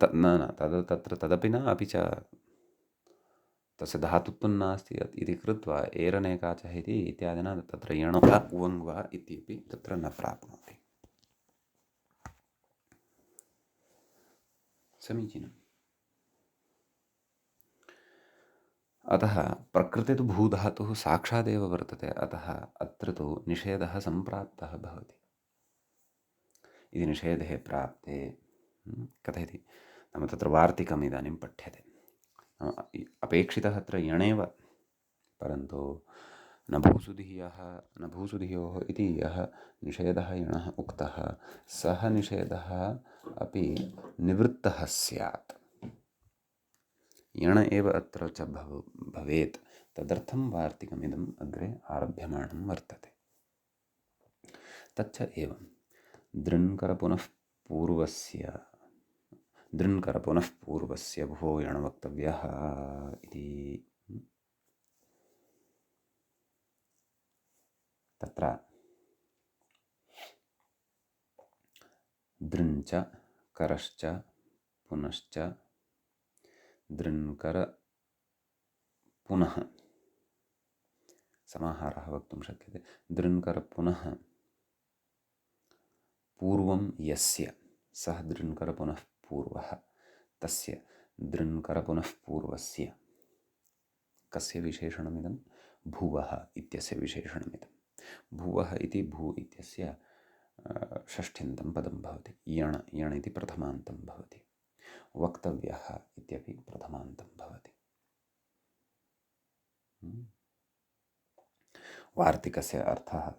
तत्र तदपि न, अपि च तस्य धातुत्वं नास्ति इति कृत्वा एरनेकाचः इति इत्यादिना तत्र यण वा उवङ् वा इत्यपि तत्र न प्राप्नोति। समीचीनम्। अतः प्रकृते तु भूधातुः साक्षादेव वर्तते, अतः अत्र तु निषेधः सम्प्राप्तः भवति। इति निषेधे प्राप्ते कथयति नाम तत्र वार्तिकम् इदानीं पठ्यते। अपेक्षितः अत्र यणेव, परन्तु न भूसुधियोः इति यः निषेधः यणः उक्तः सः निषेधः अपि निवृत्तः स्यात्। यण एव अत्र च भवेत्, तदर्थं वार्तिकमिदम् अग्रे आरभ्यमाणं वर्तते। तच्च एवं दृङ्कर पुनः पूर्वस्य भुवो यण वक्तव्यः इति। तत्र दृञ्च करश्च पुनश्च दृङ्कर पुनः समाहारः वक्तुं शक्यते। दृङ्कर पुनः पूर्वं यस्य सः दृङ्कर पुनः पूर्वः, तस्य दृङ्कर पुनः पूर्वस्य कस्य विशेषणमिदं? भुवः इत्यस्य विशेषणमिदं। भुवः इति भू इत्यस्य षष्ठ्यन्तं पदं भवति। यण इति प्रथमान्तं भवति। वक्तव्यः इत्यपि प्रथमान्तं भवति। वार्तिकस्य अर्थः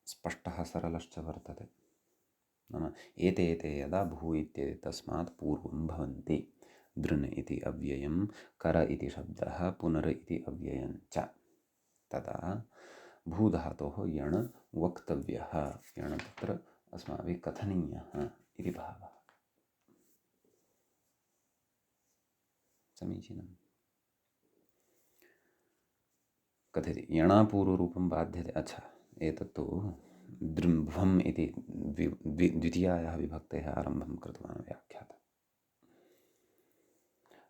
स्पष्टः सरलश्च वर्तते। नाम एते यदा भू इत्येते तस्मात् पूर्वं भवन्ति। दृन् इति अव्ययं, कर इति शब्दः, पुनर् इति अव्ययं च, तदा भूधातोः यण वक्तव्यः, यण तत्र अस्माभिः कथनीयः इति भावः। समीचीनम्। कथयति यणापूर्वरूपं बाध्यते। अच्छा, एतत्तु दृम्भ्वम् इति द्वितीयायाः विभक्तेः आरम्भं कृतवान् व्याख्याता।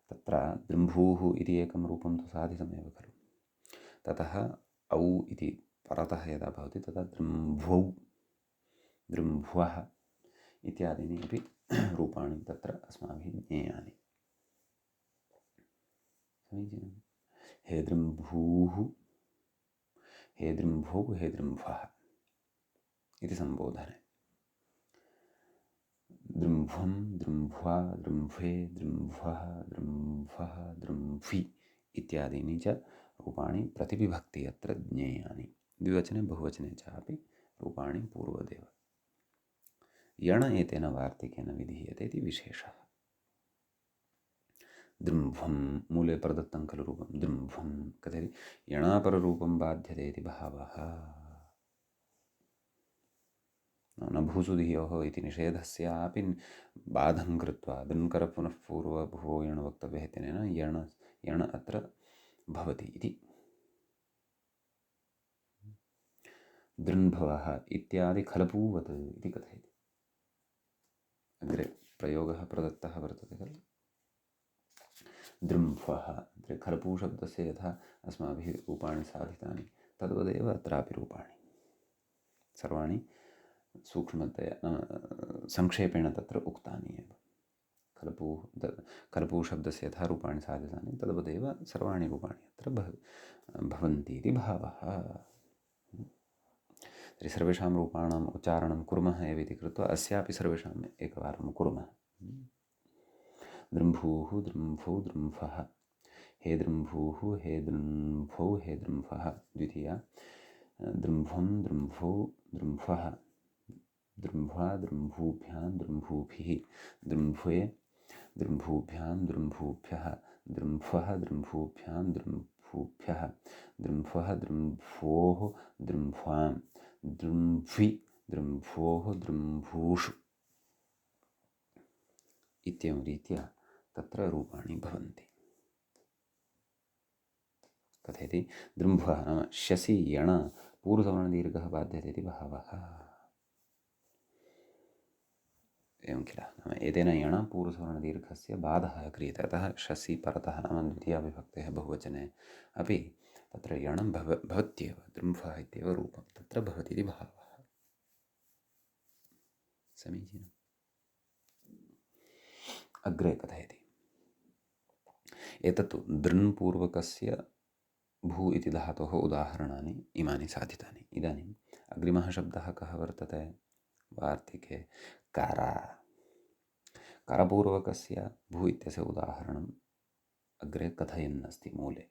तत्र दृम्भूः इति एकं रूपं तु साधितमेव खलु। ततः औ इति परतः यदा भवति तदा दृम्भ्वौ, दृम्भ्वः इत्यादीनि अपि रूपाणि तत्र अस्माभिः ज्ञेयानि। समीचीनं। हे दृम्भूः, हे दृम्भौ, हे दृम्भः इति सम्बोधने दृम्भ्वं, दृम्भ्वा, दृम्भ्वे, दृम्भ्वः, दृम्भः, दृम्भ्वि इत्यादीनि च रूपाणि प्रतिविभक्ति अत्र ज्ञेयानि। द्विवचने बहुवचने चापि रूपाणि पूर्वदेव। यण एतेन वार्तिकेन विधीयते इति विशेषः। दृम्भ्वं मूले प्रदत्तं खलु रूपं दृम्भ्वं, कथयति यणापररूपं बाध्यते इति भावः। न भूसुधियोः इति निषेधस्यापि बाधं कृत्वा दृङ्कर पुनः पूर्वभुवो यण वक्तव्यः इत्यनेन यण अत्र भवति इति। दृन्भवः इत्यादि खलपूवत् इति कथयति। अग्रे प्रयोगः प्रदत्तः वर्तते खलु। दृम्फः खरपूशब्दस्य यथा अस्माभिः रूपाणि साधितानि तद्वदेव अत्रापि रूपाणि सर्वाणि सूक्ष्मतया संक्षेपेण तत्र उक्तानि एव। खरपूशब्दस्य यथा रूपाणि साधितानि तद्वदेव सर्वाणि रूपाणि अत्र भवन्ति इति भावः। तर्हि सर्वेषां रूपाणाम् उच्चारणं कुर्मः एव इति कृत्वा अस्यापि सर्वेषाम् एकवारं कुर्मः। दृम्भूः दृम्भौ दृम्फः हे दृम्भूः हे दृम्भौ हे दृम्फः द्वितीया दृम्भं दृम्भौ दृम्फः दृम्भा दृम्भूभ्यां दृम्भूभिः दृम्भे दृम्भूभ्यां दृम्भूभ्यः दृम्फः दृम्भूभ्यां दृम्भूभ्यः दृम्फः दृम्भोः दृम्भां दृम्भि दृम्भोः दृम्भूषु इत्येवं रीत्या तत्र रूपाणि भवन्ति। कथयति दृम्भः नाम शसि यण पूर्वसवर्णदीर्घः बाध्यते इति भावः। एवं किल नाम एतेन यण पूर्वसवर्णदीर्घस्य बाधः क्रियते अतः शसि परतः नाम द्वितीयाविभक्तेः बहुवचने अपि तत्र यणं भवत्येव दृम्भः इत्येव रूपं तत्र भवति इति भावः। समीचीनम्। अग्रे कथयति एतत्तु दृन्पूर्वकस्य भू इति धातोः उदाहरणानि इमानि साधितानि। इदानीम् अग्रिमः शब्दः कः वर्तते वार्तिके कर। करपूर्वकस्य भू इत्यस्य उदाहरणम् अग्रे कथयन्नस्ति मूले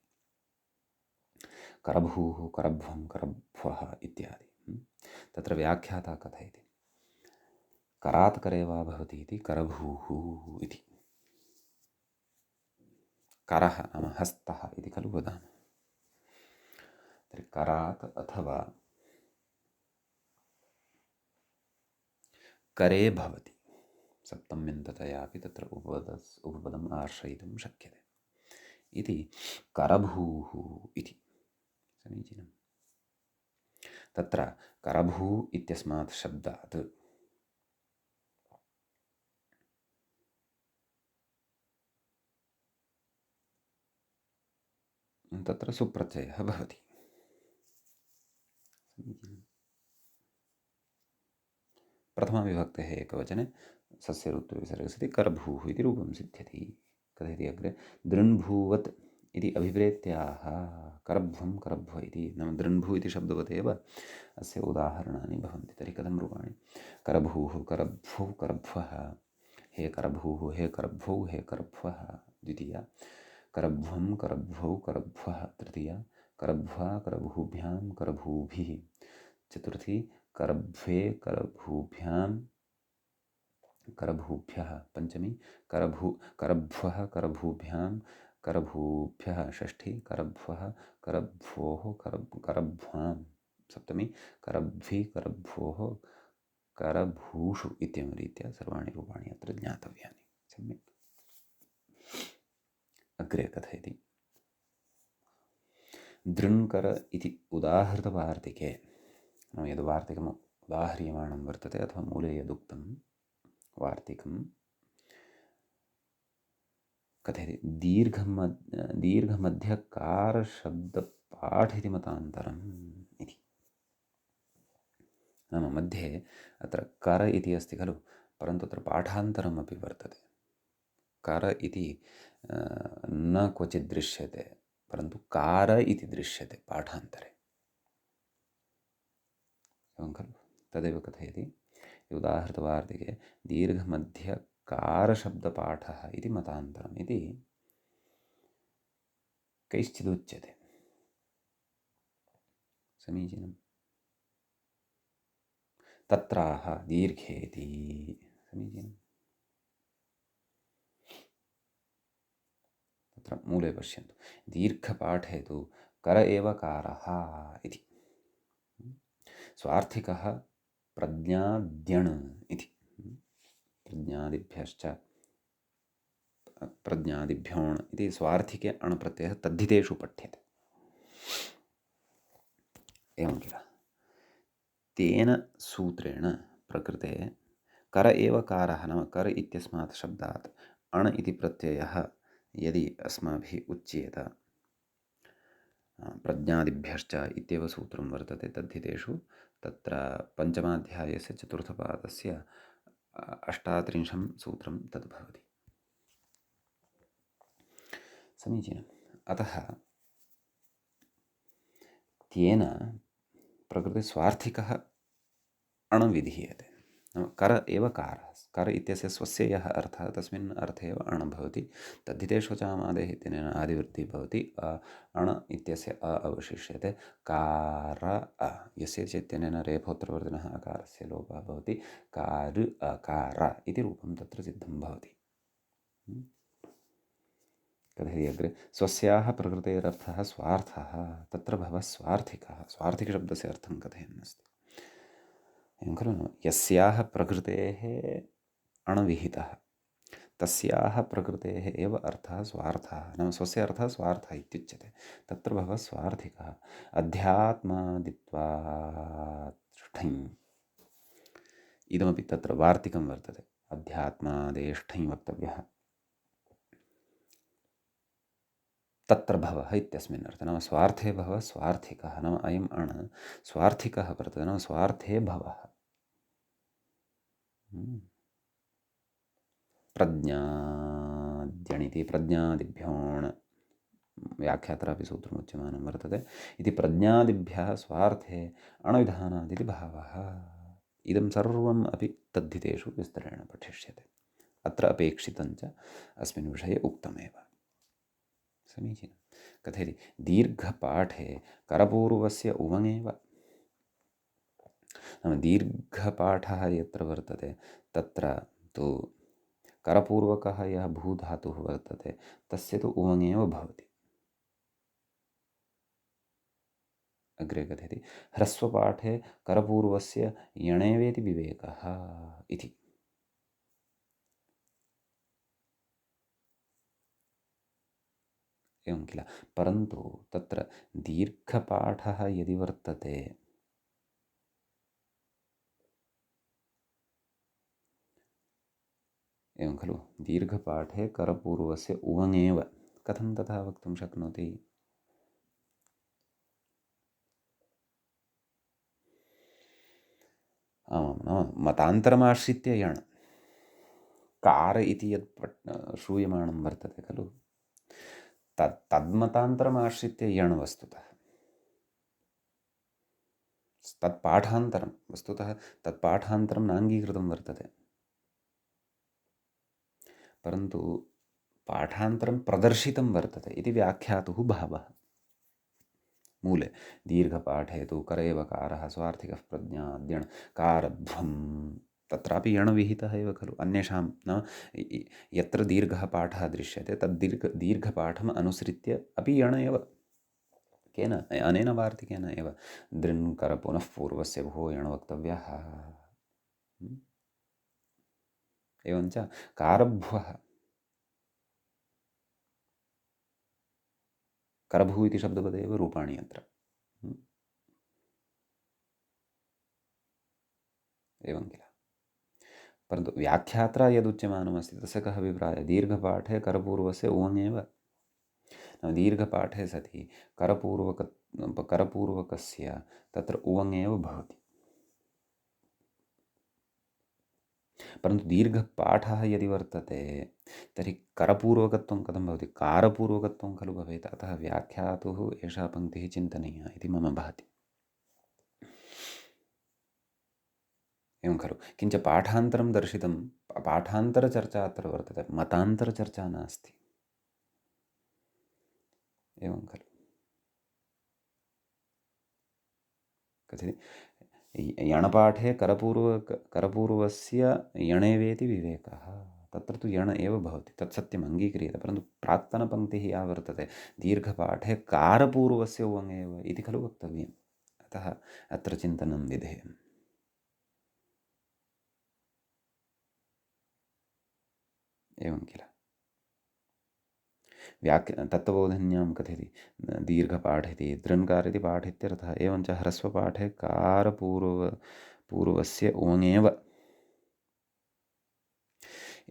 करभूः करभ्वं करभ्वः इत्यादि। तत्र व्याख्याता कथयति करात् करे वा भवति इति करभूः इति। करः नाम हस्तः इति खलु वदामः। तर्हि करात् अथवा करे भवति सप्तम्यन्ततयापि तत्र उपपदम् आश्रयितुं शक्यते इति करभूः इति। समीचीनं। तत्र करभू इत्यस्मात् शब्दात् तत्र सुप्रत्ययः भवति। प्रथमाविभक्तेः एकवचने सस्य ऋत्वविसर्गः सति करभूः इति रूपं सिद्ध्यति। कथयति अग्रे दृन्भूवत् इति अभिप्रेत्याह करभ्वं करभ्व इति नाम दृन्भू इति शब्दवदेव अस्य उदाहरणानि भवन्ति। तर्हि कथं रूपाणि करभूः करभ्वौ करभ्वः हे करभूः हे करभ्वौ हे करभ्वः द्वितीया करभ्वं करभ्वौ करभ्वः तृतीया करभ्वा करभूभ्यां करभूभिः चतुर्थी करभ्वे करभूभ्यां करभूभ्यः पंचमी करभ्वः करभूभ्यां करभूभ्यः षष्ठी करभ्वः करभ्वोः करभ्वां सप्तमी करभ्वी करभ्वोः करभूषु इत्येवं रीत्या सर्वाणि रूपाणि अत्र ज्ञातव्यानि। सम्यक्। अग्रे कथयति दृङ्कर इति उदाहृतवार्तिके नाम यद् वार्तिकम् उदाह्रियमाणं वर्तते अथवा मूले यदुक्तं वार्तिकं कथयति दीर्घमध्यकारशब्दपाठ इति मतान्तरम् इति। नाम मध्ये अत्र कर इति अस्ति खलु परन्तु अत्र पाठान्तरमपि वर्तते। कर इति न क्वचित् दृश्यते परन्तु कार इति दृश्यते पाठान्तरे। एवं खलु तदेव कथयति उदाहृतवार्तिके दीर्घमध्यकारशब्दपाठः इति मतान्तरम् इति कैश्चिदुच्यते। समीचीनम्। तत्राह दीर्घेति। समीचीनम्। तत्र मूले पश्यन्तु दीर्घपाठे तु कर एव कारः इति स्वार्थिकः प्रज्ञाद्यण् इति प्रज्ञादिभ्यश्च प्रज्ञादिभ्योण् इति स्वार्थिके अण् प्रत्ययः तद्धितेषु पठ्यते। एवं किल तेन सूत्रेण प्रकृते कर एव कारः नाम कर इत्यस्मात् शब्दात् अण् इति प्रत्ययः यदि अस्माभिः उच्येत प्रज्ञादिभ्यश्च इत्येव सूत्रं वर्तते, तद्धितेषु तत्र पञ्चमाध्यायस्य चतुर्थपादस्य 38 सूत्रं तद् भवति। समीचीनम्। अतः तेन प्रकृतिस्वार्थिकः अणविधीयते। नाम कर एव कारः। कर इत्यस्य स्वस्य यः अर्थः तस्मिन् अर्थे एव अण भवति। तद्धितेषु चामादेः इत्यनेन आदिवृत्तिः भवति। अण इत्यस्य अ अवशिष्यते। कार अ यस्य चेत्यनेन रेफोत्तरवर्तिनः अकारस्य लोपः भवति। कार अकार इति रूपं तत्र सिद्धं भवति। कथयति अग्रे स्वस्याः प्रकृतेरर्थः स्वार्थः तत्र भवः स्वार्थिकः। स्वार्थिकशब्दस्य अर्थं कथयन्नस्ति। एवं खलु यस्याः प्रकृतेः अणविहितः तस्याः प्रकृतेः एव अर्थः स्वार्थः। नाम स्वस्य अर्थः स्वार्थः इत्युच्यते। तत्र भवः स्वार्थिकः। अध्यात्मादित्वाष्ठञ् इदमपि तत्र वार्तिकं वर्तते। अध्यात्मादेष्ठञ् वक्तव्यः। तत्र भवः इत्यस्मिन् अर्थे नाम स्वार्थे भवः स्वार्थिकः। नाम अयम् अण स्वार्थिकः वर्तते। नाम स्वार्थे भवः। प्रज्ञाद्यणिति प्रज्ञादिभ्योऽण् व्याख्यात्रापि सूत्रमुच्यमानं वर्तते। इति प्रज्ञादिभ्यः स्वार्थे अणविधानादिति भावः। इदं सर्वम् अपि तद्धितेषु विस्तरेण पठिष्यते। अत्र अपेक्षितञ्च अस्मिन् विषये उक्तमेव। समीचीनं। कथयति दीर्घपाठे करपूर्वस्य उवङेव। नाम दीर्घपाठः यत्र वर्तते तत्र तु करपूर्वकः यः भूधातुः वर्तते तस्य तु उवङेव भवति। अग्रे कथयति ह्रस्वपाठे करपूर्वस्य यणेवेति विवेकः इति। एवं किल। परन्तु तत्र दीर्घपाठः यदि वर्तते एवं खलु दीर्घपाठे करपूर्वस्य उवङेव कथं तथा वक्तुं शक्नोति। आमां नाम मतान्तरमाश्रित्य यण् कार इति यत् श्रूयमाणं वर्तते खलु तन्मतान्तरमाश्रित्य यण् वस्तुतः तत्पाठान्तरं वस्तुतः तत्पाठान्तरं नाङ्गीकृतं वर्तते। परन्तु पाठान्तरं प्रदर्शितं वर्तते इति व्याख्यातुः भावः। मूले दीर्घपाठे तु कर एव कारः स्वार्थिकः प्रज्ञाद्यण् कारध्वं तत्रापि यणविहितः एव खलु। अन्येषां नाम यत्र दीर्घः पाठः दृश्यते दीर्घपाठम् अनुसृत्य अपि यण एव। केन अनेन वार्तिकेन एव दृङ्कर पुनः पूर्वस्य भो यण वक्तव्यः। एवञ्च कारभ्वः करभू इति शब्दपदे एव रूपाणि अत्र। एवं किल। परन्तु व्याख्यात्रा यदुच्यमानमस्ति तस्य कः अभिप्रायः दीर्घपाठे करपूर्वस्य उवङेव। दीर्घपाठे सति करपूर्वकस्य तत्र उवङेव भवति। परन्तु दीर्घपाठः यदि वर्तते तर्हि करपूर्वकत्वं कथं भवति कारपूर्वकत्वं खलु भवेत्। अतः व्याख्यातुः एषा पङ्क्तिः चिन्तनीया इति मम भाति। एवं खलु। किञ्च पाठान्तरं दर्शितं पाठान्तरचर्चा अत्र वर्तते मतान्तरचर्चा नास्ति। एवं खलु। कथयति यणपाठे करपूर्वस्य यणेवेति विवेकः। तत्र तु यण एव भवति तत् सत्यम् अङ्गीक्रियते। परन्तु प्राक्तनपङ्क्तिः या वर्तते दीर्घपाठे कारपूर्वस्य उवङेव इति खलु वक्तव्यम्। अतः अत्र चिन्तनं विधेयम्। एवं किल। तत्त्वबोधन्यां कथयति दीर्घपाठिति दृङ्कार इति पाठित्यर्थः। एवञ्च ह्रस्वपाठे कारपूर्वस्य उवङेव।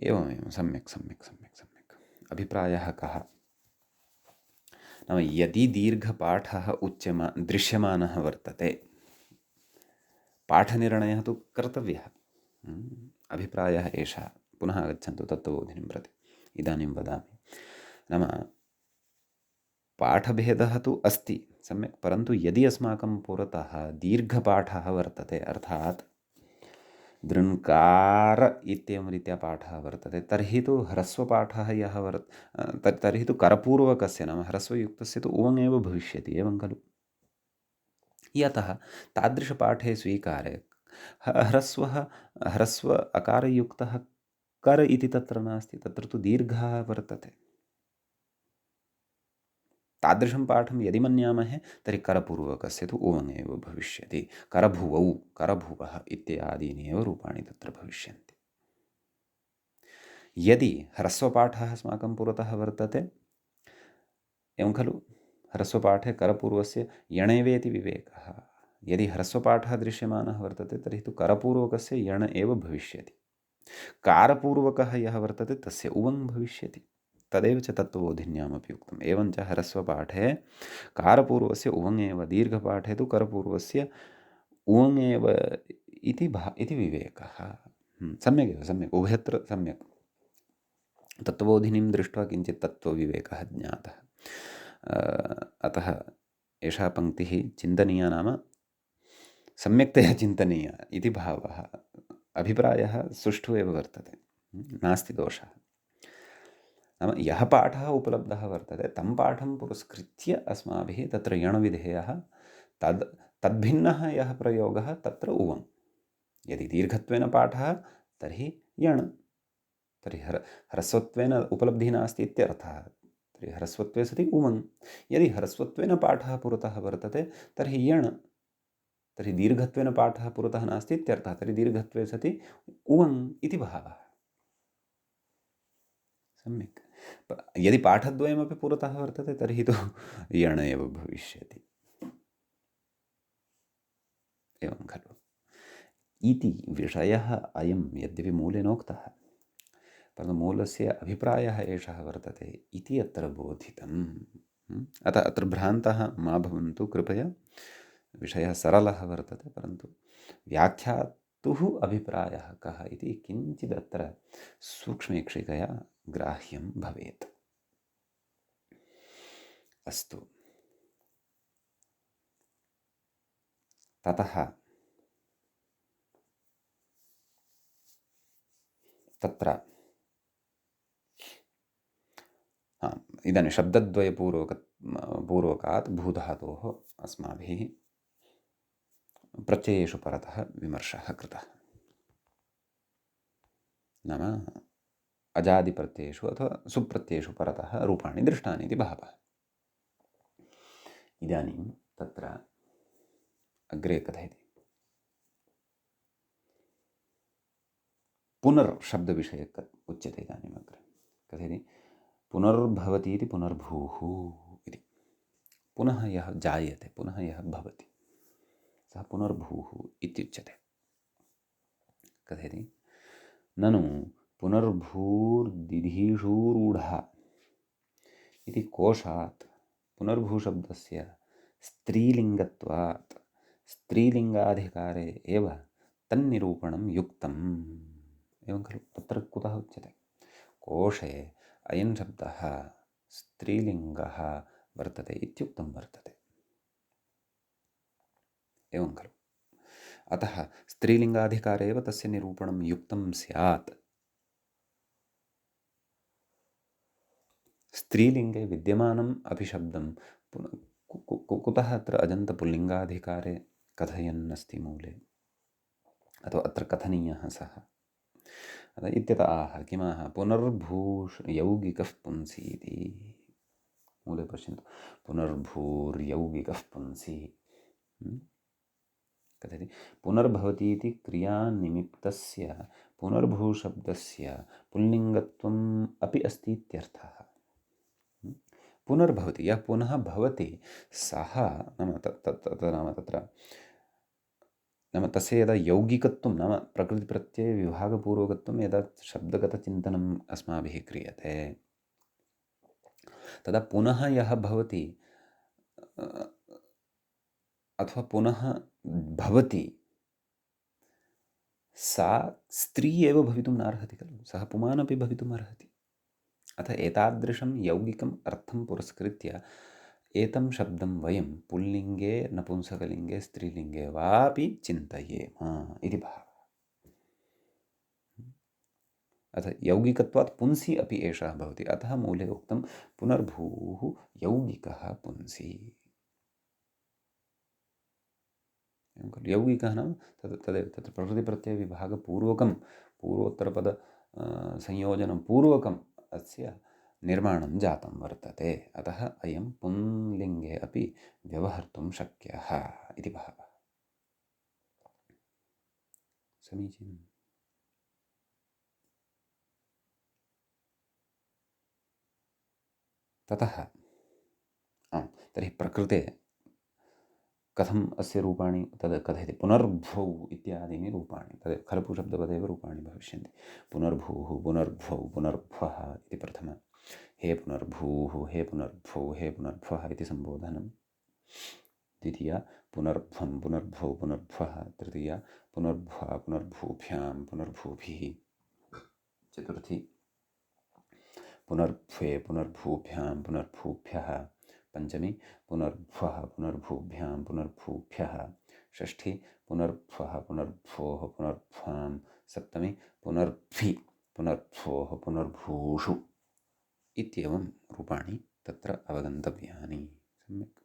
एवमेव सम्यक् सम्यक् सम्यक् सम्यक्। अभिप्रायः कः नाम यदि दीर्घपाठः दृश्यमानः वर्तते, पाठनिर्णयः तु कर्तव्यः। अभिप्रायः एषः। पुनः आगच्छन्तु तत्त्वबोधिनीं प्रति। इदानीं वदामि। नाम पाठभेदः तु अस्ति सम्यक्, परन्तु यदि अस्माकं पुरतः दीर्घपाठः वर्तते, अर्थात् दृङ्कार इत्येवं रीत्या पाठः वर्तते, तर्हि तु ह्रस्वपाठः यः तर्हि तु करपूर्वकस्य नाम ह्रस्वयुक्तस्य तु उवङ् एव भविष्यति, एवं खलु। यतः तादृशपाठे स्वीकारे ह्रस्व अकारयुक्तः कर इति तत्र नास्ति, तत्र तु दीर्घः वर्तते। तादृशं पाठं यदि मन्यामहे तर्हि करपूर्वकस्य तु उवङ् एव भविष्यति। करभुवौ, करभुवः इत्यादीनि एव रूपाणि तत्र भविष्यन्ति। यदि ह्रस्वपाठः अस्माकं पुरतः वर्तते, एवं खलु, ह्रस्वपाठे करपूर्वस्य यणेवेति विवेकः। यदि ह्रस्वपाठः दृश्यमानः वर्तते तर्हि तु करपूर्वकस्य यण एव भविष्यति। कारपूर्वकः यः वर्तते तस्य उवङ् भविष्यति। तदेव च तत्त्वबोधिन्यामपि उक्तम्। एवञ्च ह्रस्वपाठे कारपूर्वस्य उवङ् एव, दीर्घपाठे तु करपूर्वस्य उवङ् एव इति विवेकः। सम्यगेव, सम्यक्, उभयत्र सम्यक्। तत्त्वबोधिनीं दृष्ट्वा किञ्चित् तत्त्वविवेकः ज्ञातः। अतः एषा पङ्क्तिः चिन्तनीया, नाम सम्यक्तया चिन्तनीया इति भावः। अभिप्रायः सुष्ठु एव वर्तते, नास्ति दोषः। नाम यः पाठः उपलब्धः वर्तते तं पाठं पुरस्कृत्य अस्माभिः तत्र यणविधेयः तद्भिन्नः यः प्रयोगः तत्र उवङ्। यदि दीर्घत्वेन पाठः तर्हि यण्, तर्हि ह्रस्वत्वेन उपलब्धिः नास्ति इत्यर्थः, तर्हि ह्रस्वत्वे सति उवङ्। यदि ह्रस्वत्वेन पाठः पुरतः वर्तते तर्हि यण्, तर्हि दीर्घत्वेन पाठः पुरतः नास्ति इत्यर्थः, तर्हि दीर्घत्वे सति उवङ् इति भावः। सम्यक्। यदि पाठद्वयमपि पुरतः वर्तते तर्हि तु यण एव भविष्यति, एवं खलु। इति विषयः अयं यद्यपि मूलेनोक्तः, परन्तु मूलस्य अभिप्रायः एषः वर्तते इति अत्र बोधितम्। अतः अत्र भ्रान्तः मा भवन्तु कृपया। विषयः सरलः वर्तते, परन्तु व्याख्यातुः अभिप्रायः कः इति किञ्चिदत्र सूक्ष्मेक्षिकया ग्राह्यं भवेत्। अस्तु, ततः तत्र इदानीं शब्दद्वयपूर्वकात् भूधातोः अस्माभिः प्रत्ययेषु परतः विमर्शः कृतः। नाम अजादिप्रत्ययेषु अथवा सुप्रत्ययेषु परतः रूपाणि दृष्टानि इति भावः। इदानीं तत्र अग्रे कथयति, पुनर्शब्दविषये उच्यते। इदानीम् अग्रे कथयति, पुनर्भवति इति पुनर्भूः इति। पुनः यः जायते, पुनः यः भवति, सः पुनर्भूः इत्युच्यते। कथयति, ननु पुनर्भूर्दिधीषूरूढः इति कोशात् पुनर्भूशब्दस्य स्त्रीलिङ्गत्वात् स्त्रीलिङ्गाधिकारे एव तन्निरूपणं युक्तम्, एवं खलु। तत्र कुतः उच्यते, कोशे अयं शब्दः स्त्रीलिङ्गः वर्तते इत्युक्तं वर्तते, एवं खलु। अतः स्त्रीलिङ्गाधिकारे एव तस्य निरूपणं युक्तं स्यात्। स्त्रीलिङ्गे विद्यमानम् अभिशब्दं कुतः अत्र अजन्तपुल्लिङ्गाधिकारे कथयन् अस्ति मूले, अथवा अत्र कथनीयः सः इत्यतः आह किमाह पुनर्भूयौगिकः पुंसि इति मूले पश्यन्तु। पुनर्भूर्यौगिकः पुंसि कथयति, पुनर्भवति इति क्रियानिमित्तस्य पुनर्भूशब्दस्य पुल्लिङ्गत्वम् अपि अस्ति इत्यर्थः। पुनर्भवति, यः पुनः भवति सः नाम नाम तत्र नाम तस्य यदा यौगिकत्वं नाम प्रकृतिप्रत्ययविभागपूर्वकत्वं यदा शब्दगतचिन्तनम् अस्माभिः क्रियते तदा पुनः यः भवति अथवा पुनः भवति सा स्त्री एव भवितुं नार्हति खलु, सः पुमानपि भवितुम् अर्हति। अथ एतादृशं यौगिकम् अर्थं पुरस्कृत्य एतं शब्दं वयं पुल्लिङ्गे, नपुंसकलिङ्गे, स्त्रीलिङ्गे वापि चिन्तयेम इति भावः। अथ यौगिकत्वात् पुंसि अपि एषः भवति, अतः मूले उक्तं पुनर्भूः यौगिकः पुंसि। यौगिकः नाम तदेव तत्र प्रकृतिप्रत्ययविभागपूर्वकं पूर्वोत्तरपद संयोजनं पूर्वकम् अस्य निर्माणं जातं वर्तते, अतः अयं पुंलिङ्गे अपि व्यवहर्तुं शक्यः इति भावः। समीचीनम्। ततः तर्हि प्रकृते कथम् अस्य रूपाणि तद् कथयति, पुनर्भ्वौ इत्यादीनि रूपाणि, तद् खरपुशब्दवदेव रूपाणि भविष्यन्ति। पुनर्भूः, पुनर्भ्वौ, पुनर्भ्वः इति प्रथमं, हे पुनर्भूः, हे पुनर्भ्वौ, हे पुनर्भ्वः इति सम्बोधनं। द्वितीया पुनर्भ्वं, पुनर्भ्वौ, पुनर्भ्वः। तृतीया पुनर्भ्वा, पुनर्भूभ्यां, पुनर्भूभिः। चतुर्थी पुनर्भ्वे, पुनर्भूभ्यां, पुनर्भूभ्यः। पंचमी पुनर्भ्वः, पुनर्भूभ्यां, पुनर्भूभ्यः। षष्ठी पुनर्भ्वः, पुनर्भ्वोः, पुनर्भ्वां। सप्तमी पुनर्भि, पुनर्भ्वोः, पुनर्भूषु इत्येवं रूपाणि तत्र अवगन्तव्यानि। सम्यक्।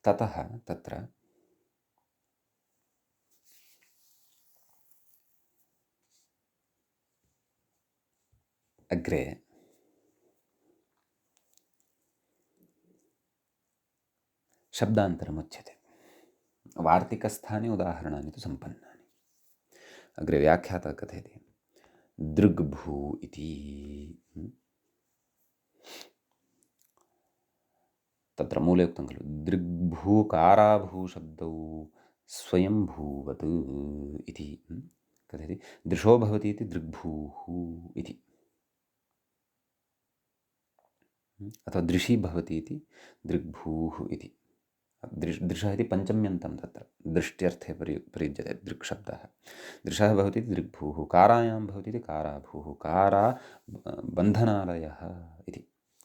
ततः तत्र अग्रे शब्दान्तरमुच्यते। वार्तिकस्थानि उदाहरणानि तु सम्पन्नानि। अग्रे व्याख्याता कथयति दृग्भू इति। तत्र मूले उक्तं खलु दृग्भूकाराभूशब्दौ स्वयंभूवत् इति कथयति। दृशो भवति इति दृग्भूः इति, अथवा दृशि भवति इति दृग्भूः इति। दृशः इति पञ्चम्यन्तं तत्र दृष्ट्यर्थे प्रयुज्यते दृक्शब्दः। दृशः भवति इति दृग्भूः, कारायां भवति इति काराभूः, कारा बन्धनालयः इति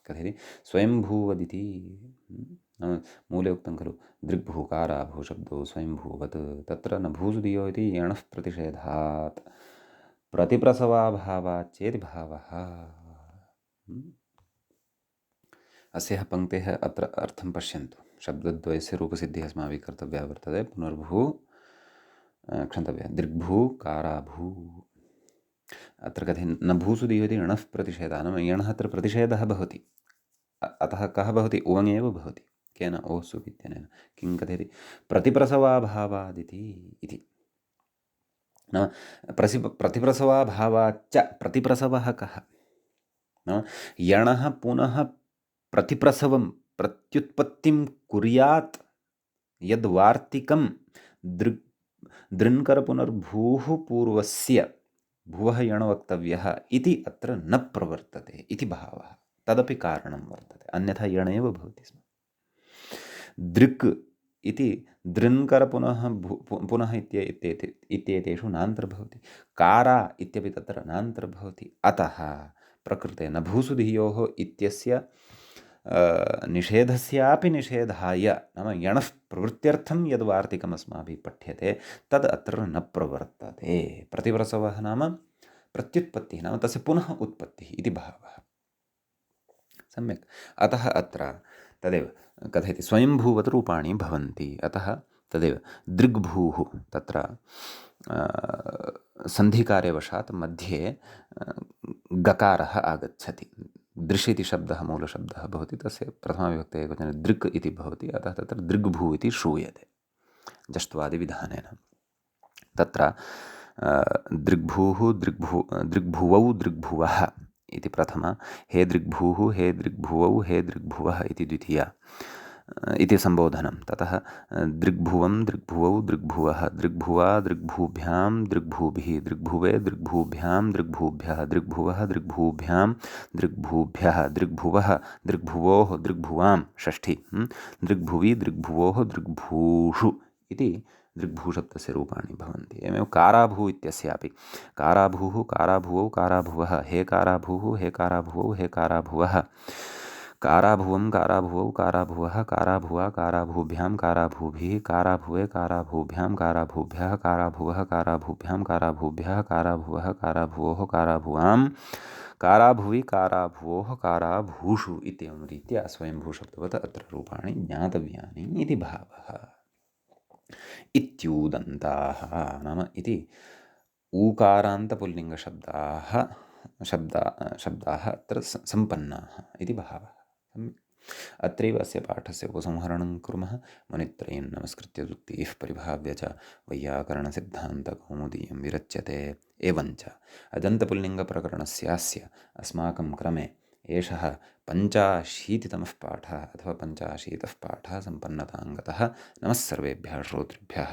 कथयति। स्वयंभूवदिति नाम मूले उक्तं खलु दृग्भूः काराभूशब्दो स्वयंभूवत्। तत्र न भूसुदियो इति यणः प्रतिषेधात् प्रतिप्रसवाभावात् चेति भावः। अस्याः पङ्क्तेः अत्र अर्थं पश्यन्तु। शब्दद्वयस्य रूपसिद्धिः अस्माभिः कर्तव्या वर्तते। पुनर्भू क्षन्तव्यः दृग्भू काराभू। अत्र कथयन् न भूसुदियो इति यणः प्रतिषेधः, नाम यणः अत्र प्रतिषेधः भवति, अतः कः भवति उवङ् एव भवति। केन ओ सुप् इत्यनेन किं कथयति प्रतिप्रसवाभावादिति इति। नाम प्रतिप्रसवाभावाच्च प्रतिप्रसवः कः नाम यणः पुनः प्रतिप्रसवं प्रत्युत्पत्तिं कुर्यात् यद्वार्तिकं दृन्करपुनर्भूः पूर्वस्य भुवः यण वक्तव्यः इति अत्र न प्रवर्तते इति भावः। तदपि कारणं वर्तते, अन्यथा यण एव भवति स्म। दृक् इति दृन्कर पुनः इत्येतेषु नान्तर्भवति, कारा इत्यपि तत्र नान्तर्भवति। अतः प्रकृते न भूसुधियोः इत्यस्य निषेधस्यापि निषेधाय नाम यणः प्रवृत्त्यर्थं यद् वार्तिकम् अस्माभिः पठ्यते तद् अत्र न प्रवर्तते। प्रतिप्रसवः नाम प्रत्युत्पत्तिः, नाम तस्य पुनः उत्पत्तिः इति भावः। सम्यक्। अतः अत्र तदेव कथयति स्वयंभूवत् रूपाणि भवन्ति। अतः तदेव दृग्भूः तत्र सन्धिकार्यवशात् मध्ये गकारः आगच्छति। दृश् इति शब्दः मूलशब्दः भवति, तस्य प्रथमाविभक्ते एकवचने दृक् इति भवति, अतः तत्र दृग्भू इति श्रूयते जष्ट्वादिविधानेन। तत्र दृग्भूः दृग्भुवौ दृग्भुवः इति प्रथमा, हे दृग्भूः हे दृग्भुवौ हे दृग्भुवः इति द्वितीया। इति सम्बोधनं। ततः दृग्भुवं दृग्भुवौ दृग्भुवः दृग्भुवा दृग्भूभ्यां दृग्भूभिः दृग्भुवे दृग्भूभ्यां दृग्भूभ्यः दृग्भुवः दृग्भूभ्यां दृग्भूभ्यः दृग्भुवः दृग्भुवोः दृग्भुवां षष्ठी दृग्भुवि दृग्भुवोः दृग्भूषु इति दृग्भूशब्दस्य रूपाणि भवन्ति। एवमेव काराभू इत्यस्यापि काराभूः काराभुवौ काराभुवः हे काराभूः हे काराभुवौ हे काराभुवः काराभुवं काराभुवौ काराभुवः काराभुवा काराभूभ्यां काराभूभिः काराभुवे काराभूभ्यां काराभूभ्यः काराभुवः काराभूभ्यां काराभूभ्यः काराभुवः काराभुवोः काराभुवां काराभुवि काराभुवोः काराभूषु इत्येवं रीत्या स्वयंभूशब्दवत् अत्र रूपाणि ज्ञातव्यानि इति भावः। इत्यूदन्ताः नाम इति ऊकारान्तपुल्लिङ्गशब्दाः शब्दाः अत्र सम्पन्नाः इति भावः। अत्रैव अस्य पाठस्य उपसंहरणं कुर्मः। मुनित्रयं नमस्कृत्य दुक्तिः परिभाव्य च वैयाकरणसिद्धान्तकौमुदीयं विरच्यते। एवञ्च अजन्तपुल्लिङ्गप्रकरणस्यास्य अस्माकं क्रमे एषः 85तमः पाठः अथवा 85तः पाठः सम्पन्नताङ्गतः। नमः सर्वेभ्यः श्रोतृभ्यः।